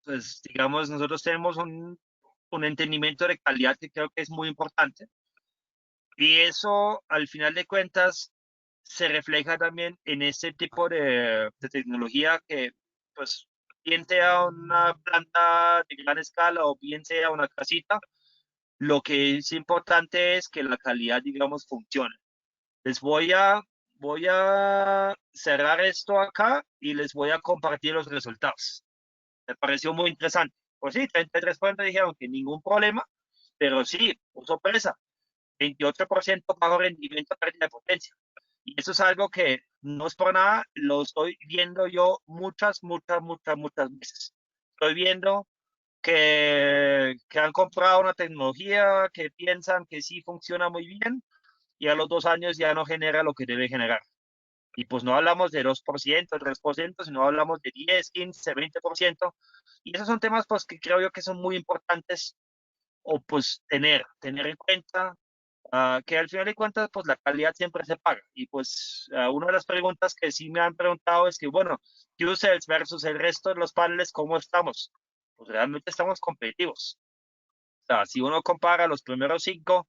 pues, digamos, nosotros tenemos un entendimiento de calidad que creo que es muy importante. Y eso, al final de cuentas, se refleja también en este tipo de tecnología que, pues, bien sea una planta de gran escala o bien sea una casita, lo que es importante es que la calidad, digamos, funcione. Les voy a cerrar esto acá y les voy a compartir los resultados. Me pareció muy interesante. Pues sí, 33% dijeron que ningún problema, pero sí, oh, sorpresa, 28% bajo rendimiento, pérdida de potencia. Y eso es algo que no es por nada, lo estoy viendo yo muchas veces. Estoy viendo que han comprado una tecnología que piensan que sí funciona muy bien y a los 2 años ya no genera lo que debe generar. Y pues no hablamos de 2%, 3%, sino hablamos de 10, 15, 20%. Y esos son temas pues que creo yo que son muy importantes o pues tener en cuenta que al final de cuentas pues la calidad siempre se paga. Y pues una de las preguntas que sí me han preguntado es que bueno, Q-Cells versus el resto de los paneles, ¿cómo estamos? Pues realmente estamos competitivos. O sea, si uno compara los primeros 5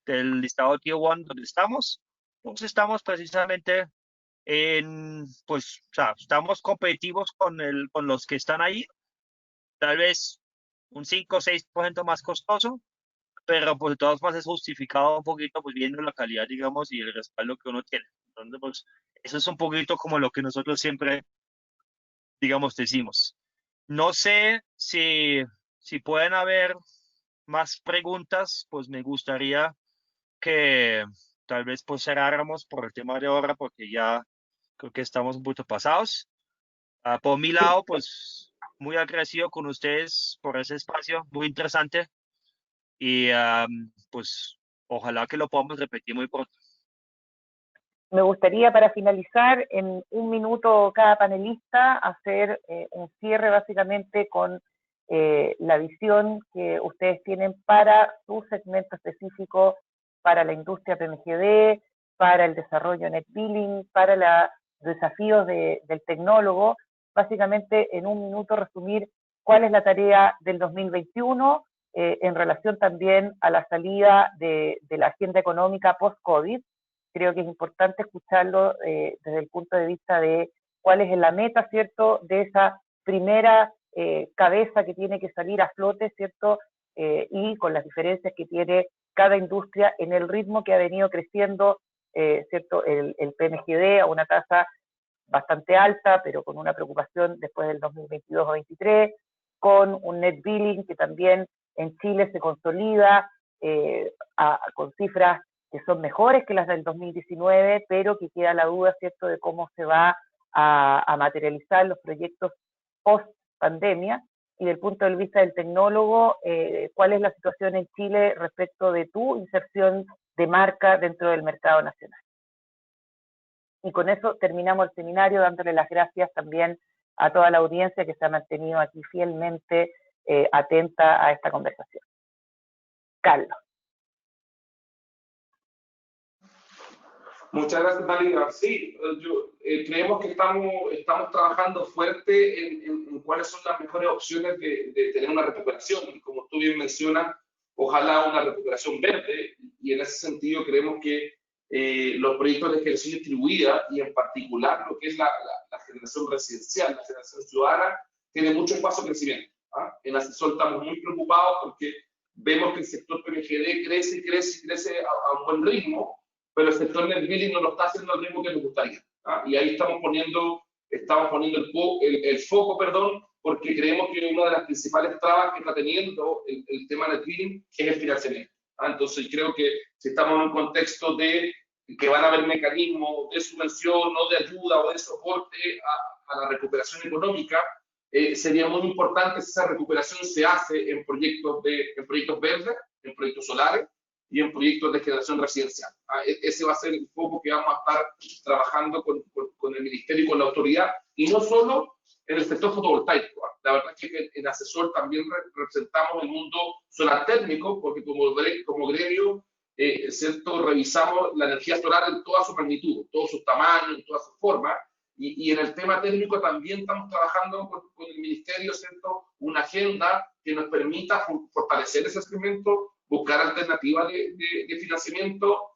del listado Tier 1 donde estamos, pues estamos precisamente pues, o sea, estamos competitivos con los que están ahí, tal vez un 5 o 6% más costoso, pero pues de todas formas es justificado un poquito, pues viendo la calidad, digamos, y el respaldo que uno tiene. Entonces, pues, eso es un poquito como lo que nosotros siempre, digamos, decimos. No sé si pueden haber más preguntas, pues me gustaría que tal vez pues cerráramos por el tema de hora, porque ya creo que estamos un poquito pasados. Por mi lado, pues muy agradecido con ustedes por ese espacio, muy interesante y pues ojalá que lo podamos repetir muy pronto. Me gustaría, para finalizar, en un minuto cada panelista, hacer un cierre básicamente con la visión que ustedes tienen para su segmento específico, para la industria PMGD, para el desarrollo Net Billing, para los desafíos del tecnólogo. Básicamente, en un minuto, resumir cuál es la tarea del 2021 en relación también a la salida de la agenda económica post-COVID. Creo que es importante escucharlo desde el punto de vista de cuál es la meta, ¿cierto?, de esa primera cabeza que tiene que salir a flote, ¿cierto?, y con las diferencias que tiene cada industria en el ritmo que ha venido creciendo, ¿cierto?, el PMGD a una tasa bastante alta, pero con una preocupación después del 2022 o 2023, con un net billing que también en Chile se consolida con cifras que son mejores que las del 2019, pero que queda la duda, ¿cierto?, de cómo se va a materializar los proyectos post-pandemia. Y del punto de vista del tecnólogo, ¿cuál es la situación en Chile respecto de tu inserción de marca dentro del mercado nacional? Y con eso terminamos el seminario, dándole las gracias también a toda la audiencia que se ha mantenido aquí fielmente atenta a esta conversación. Carlos. Muchas gracias, Dalila. Sí, creemos que estamos trabajando fuerte en cuáles son las mejores opciones de tener una recuperación. Y como tú bien mencionas, ojalá una recuperación verde, y en ese sentido creemos que los proyectos de generación distribuida, y en particular lo que es la generación residencial, la generación ciudadana, tiene mucho espacio de crecimiento. En Asesor estamos muy preocupados porque vemos que el sector PMGD crece y crece y crece a un buen ritmo, pero el sector Net Billing no lo está haciendo al ritmo que nos gustaría. Y ahí estamos poniendo el foco, porque creemos que una de las principales trabas que está teniendo el tema Net Billing es el financiamiento. Entonces creo que si estamos en un contexto de que van a haber mecanismos de subvención o de ayuda o de soporte a la recuperación económica, sería muy importante si esa recuperación se hace en proyectos verdes, en proyectos solares y en proyectos de generación residencial. Ese va a ser el foco que vamos a estar trabajando con el Ministerio y con la autoridad, y no solo en el sector fotovoltaico. La verdad es que en Asesor también representamos el mundo solar térmico, porque como gremio, ¿cierto?, revisamos la energía solar en toda su magnitud, todos sus tamaños, en toda su forma, y en el tema térmico también estamos trabajando con el Ministerio, ¿cierto?, una agenda que nos permita fortalecer ese segmento, buscar alternativas de financiamiento.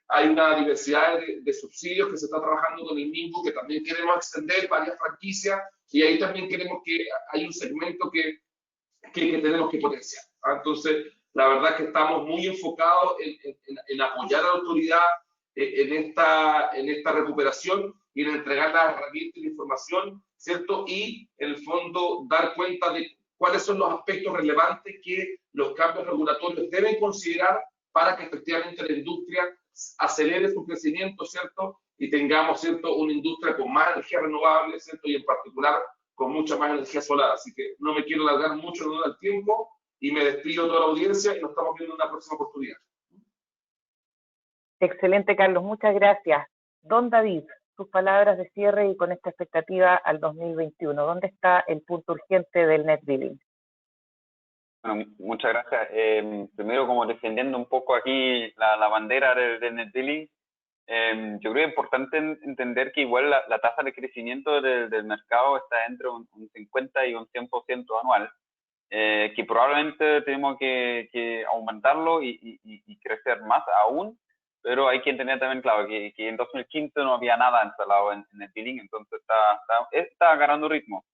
Hay una diversidad de subsidios que se está trabajando con el MIMBU, que también queremos extender varias franquicias, y ahí también queremos que hay un segmento que tenemos que potenciar. Entonces, la verdad es que estamos muy enfocados en apoyar a la autoridad en esta recuperación y en entregar las herramientas y la información, ¿cierto? Y, en el fondo, dar cuenta de cuáles son los aspectos relevantes que los cambios regulatorios deben considerar para que efectivamente la industria acelere su crecimiento, ¿cierto? Y tengamos, ¿cierto?, una industria con más energía renovable, ¿cierto? Y en particular con mucha más energía solar. Así que no me quiero alargar mucho, no da el tiempo, y me despido de toda la audiencia y nos estamos viendo en una próxima oportunidad. Excelente, Carlos, muchas gracias. Don David, sus palabras de cierre y con esta expectativa al 2021. ¿Dónde está el punto urgente del Net Billing? Bueno, muchas gracias. Primero, como defendiendo un poco aquí la bandera del Net Billing, yo creo que es importante entender que igual la tasa de crecimiento del mercado está entre un 50 y un 100% anual, que probablemente tenemos que aumentarlo y crecer más aún, pero hay que entender también, claro, que en 2015 no había nada instalado en el billing, entonces está agarrando ritmo.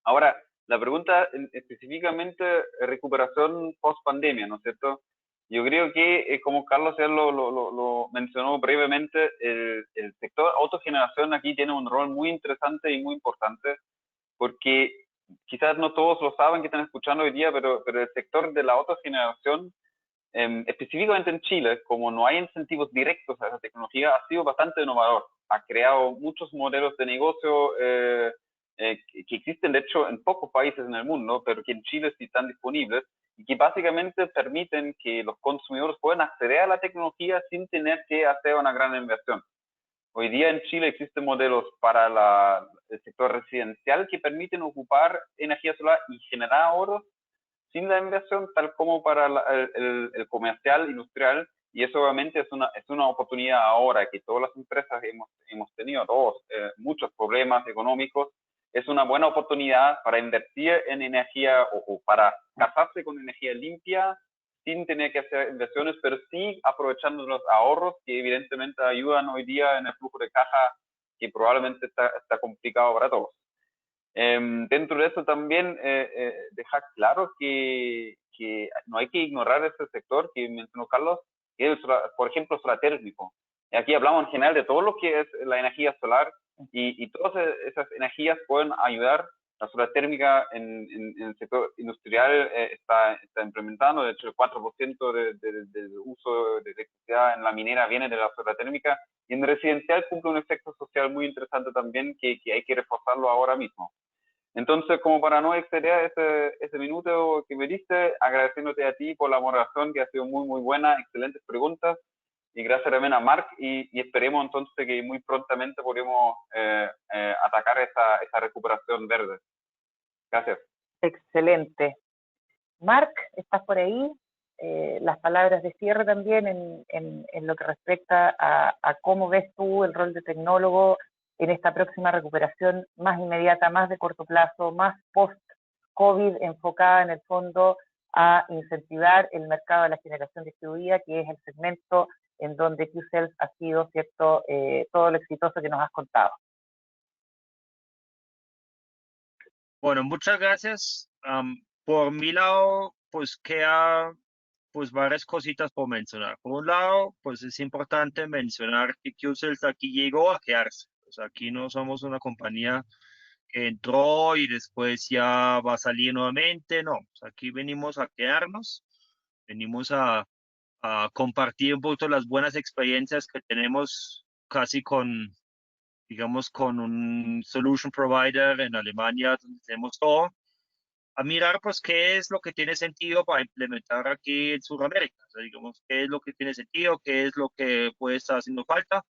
Ahora, la pregunta específicamente recuperación post-pandemia, ¿no es cierto? Yo creo que, como Carlos ya lo mencionó brevemente, el sector autogeneración aquí tiene un rol muy interesante y muy importante, porque quizás no todos lo saben que están escuchando hoy día, pero el sector de la autogeneración, específicamente en Chile, como no hay incentivos directos a esa tecnología, ha sido bastante innovador. Ha creado muchos modelos de negocio que existen, de hecho, en pocos países en el mundo, pero que en Chile sí están disponibles, y que básicamente permiten que los consumidores puedan acceder a la tecnología sin tener que hacer una gran inversión. Hoy día en Chile existen modelos para el sector residencial que permiten ocupar energía solar y generar ahorros sin la inversión, tal como para el comercial, industrial, y eso obviamente es una oportunidad ahora que todas las empresas hemos tenido muchos problemas económicos. Es una buena oportunidad para invertir en energía o para casarse con energía limpia sin tener que hacer inversiones, pero sí aprovechando los ahorros que evidentemente ayudan hoy día en el flujo de caja que probablemente está complicado para todos. Dentro de eso también dejar claro que no hay que ignorar ese sector que mencionó Carlos, que es, por ejemplo, solar térmico. Aquí hablamos en general de todo lo que es la energía solar y todas esas energías pueden ayudar. La solar térmica en el sector industrial está implementando, de hecho el 4% del uso de electricidad en la minera viene de la solar térmica, y en residencial cumple un efecto social muy interesante también que hay que reforzarlo ahora mismo. Entonces, como para no exceder ese minuto que me diste, agradeciéndote a ti por la moderación que ha sido muy, muy buena, excelentes preguntas, y gracias también a Marc, y esperemos entonces que muy prontamente podamos atacar esa recuperación verde. Gracias. Excelente. Marc, ¿estás por ahí? Las palabras de cierre también en lo que respecta a cómo ves tú el rol de tecnólogo en esta próxima recuperación más inmediata, más de corto plazo, más post-COVID, enfocada en el fondo a incentivar el mercado de la generación distribuida, que es el segmento en donde Qcells ha sido, ¿cierto?, todo lo exitoso que nos has contado. Bueno, muchas gracias. Por mi lado, pues queda pues varias cositas por mencionar. Por un lado, pues es importante mencionar que Qcells aquí llegó a quedarse. Pues aquí no somos una compañía que entró y después ya va a salir nuevamente. No, pues aquí venimos a quedarnos, venimos a compartir un poquito las buenas experiencias que tenemos casi con, digamos, con un solution provider en Alemania, donde tenemos todo, a mirar pues qué es lo que tiene sentido para implementar aquí en Sudamérica. O sea, digamos, qué es lo que tiene sentido, qué es lo que puede estar haciendo falta.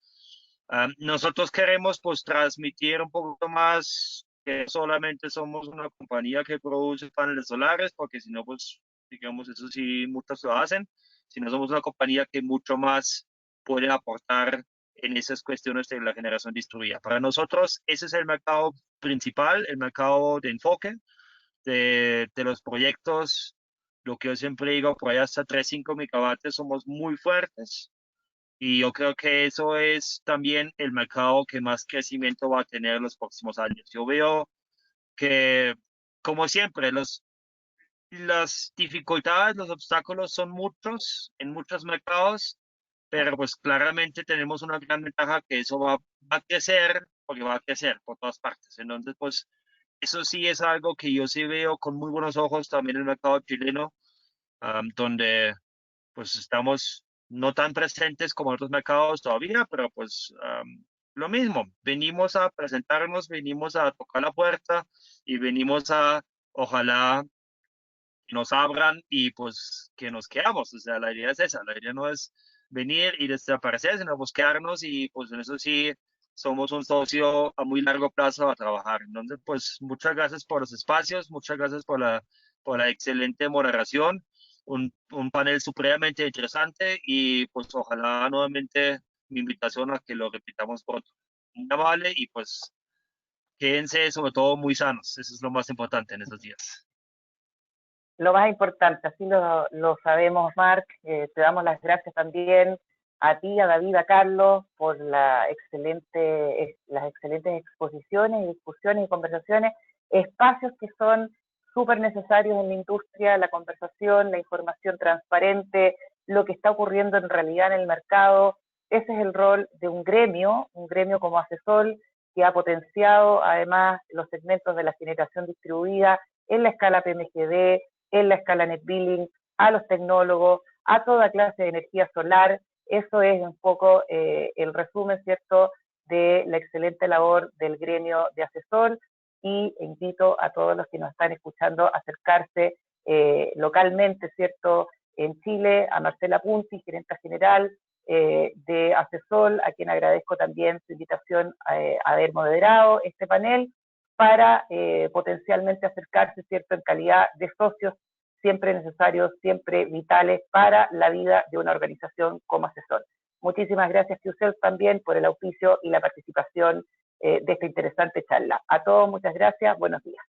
Nosotros queremos pues transmitir un poquito más que solamente somos una compañía que produce paneles solares, porque si no, pues, digamos, eso sí, muchos lo hacen, sino somos una compañía que mucho más puede aportar en esas cuestiones de la generación distribuida. Para nosotros, ese es el mercado principal, el mercado de enfoque de los proyectos. Lo que yo siempre digo, por ahí hasta 3-5 megavatios somos muy fuertes. Y yo creo que eso es también el mercado que más crecimiento va a tener en los próximos años. Yo veo que, como siempre, las dificultades, los obstáculos son muchos en muchos mercados, pero pues claramente tenemos una gran ventaja que eso va a crecer, porque va a crecer por todas partes. Entonces, pues eso sí es algo que yo sí veo con muy buenos ojos también en el mercado chileno, donde pues estamos no tan presentes como en otros mercados todavía, pero pues lo mismo, venimos a presentarnos, venimos a tocar la puerta y venimos a, ojalá, nos abran y pues que nos quedamos. O sea, la idea es esa, la idea no es venir y desaparecer, sino buscarnos y pues en eso sí somos un socio a muy largo plazo a trabajar. Entonces, pues muchas gracias por los espacios, muchas gracias por la excelente moderación, un panel supremamente interesante y pues ojalá nuevamente mi invitación a que lo repitamos pronto. Muy amable y pues quédense sobre todo muy sanos, eso es lo más importante en estos días. Lo más importante, así lo sabemos, Marc. Te damos las gracias también a ti, a David, a Carlos, por las excelentes exposiciones y discusiones y conversaciones, espacios que son súper necesarios en la industria, la conversación, la información transparente, lo que está ocurriendo en realidad en el mercado. Ese es el rol de un gremio como Acesol, que ha potenciado además los segmentos de la generación distribuida en la escala PMGD, en la escala net billing, a los tecnólogos, a toda clase de energía solar. Eso es un poco el resumen, ¿cierto?, de la excelente labor del gremio de Acesol, y invito a todos los que nos están escuchando a acercarse localmente, ¿cierto?, en Chile, a Marcela Punti, gerente general, de Asesol, a quien agradezco también su invitación a haber moderado este panel para potencialmente acercarse, ¿cierto?, en calidad de socios siempre necesarios, siempre vitales para la vida de una organización como Asesol. Muchísimas gracias a ustedes también por el auspicio y la participación de esta interesante charla. A todos, muchas gracias, buenos días.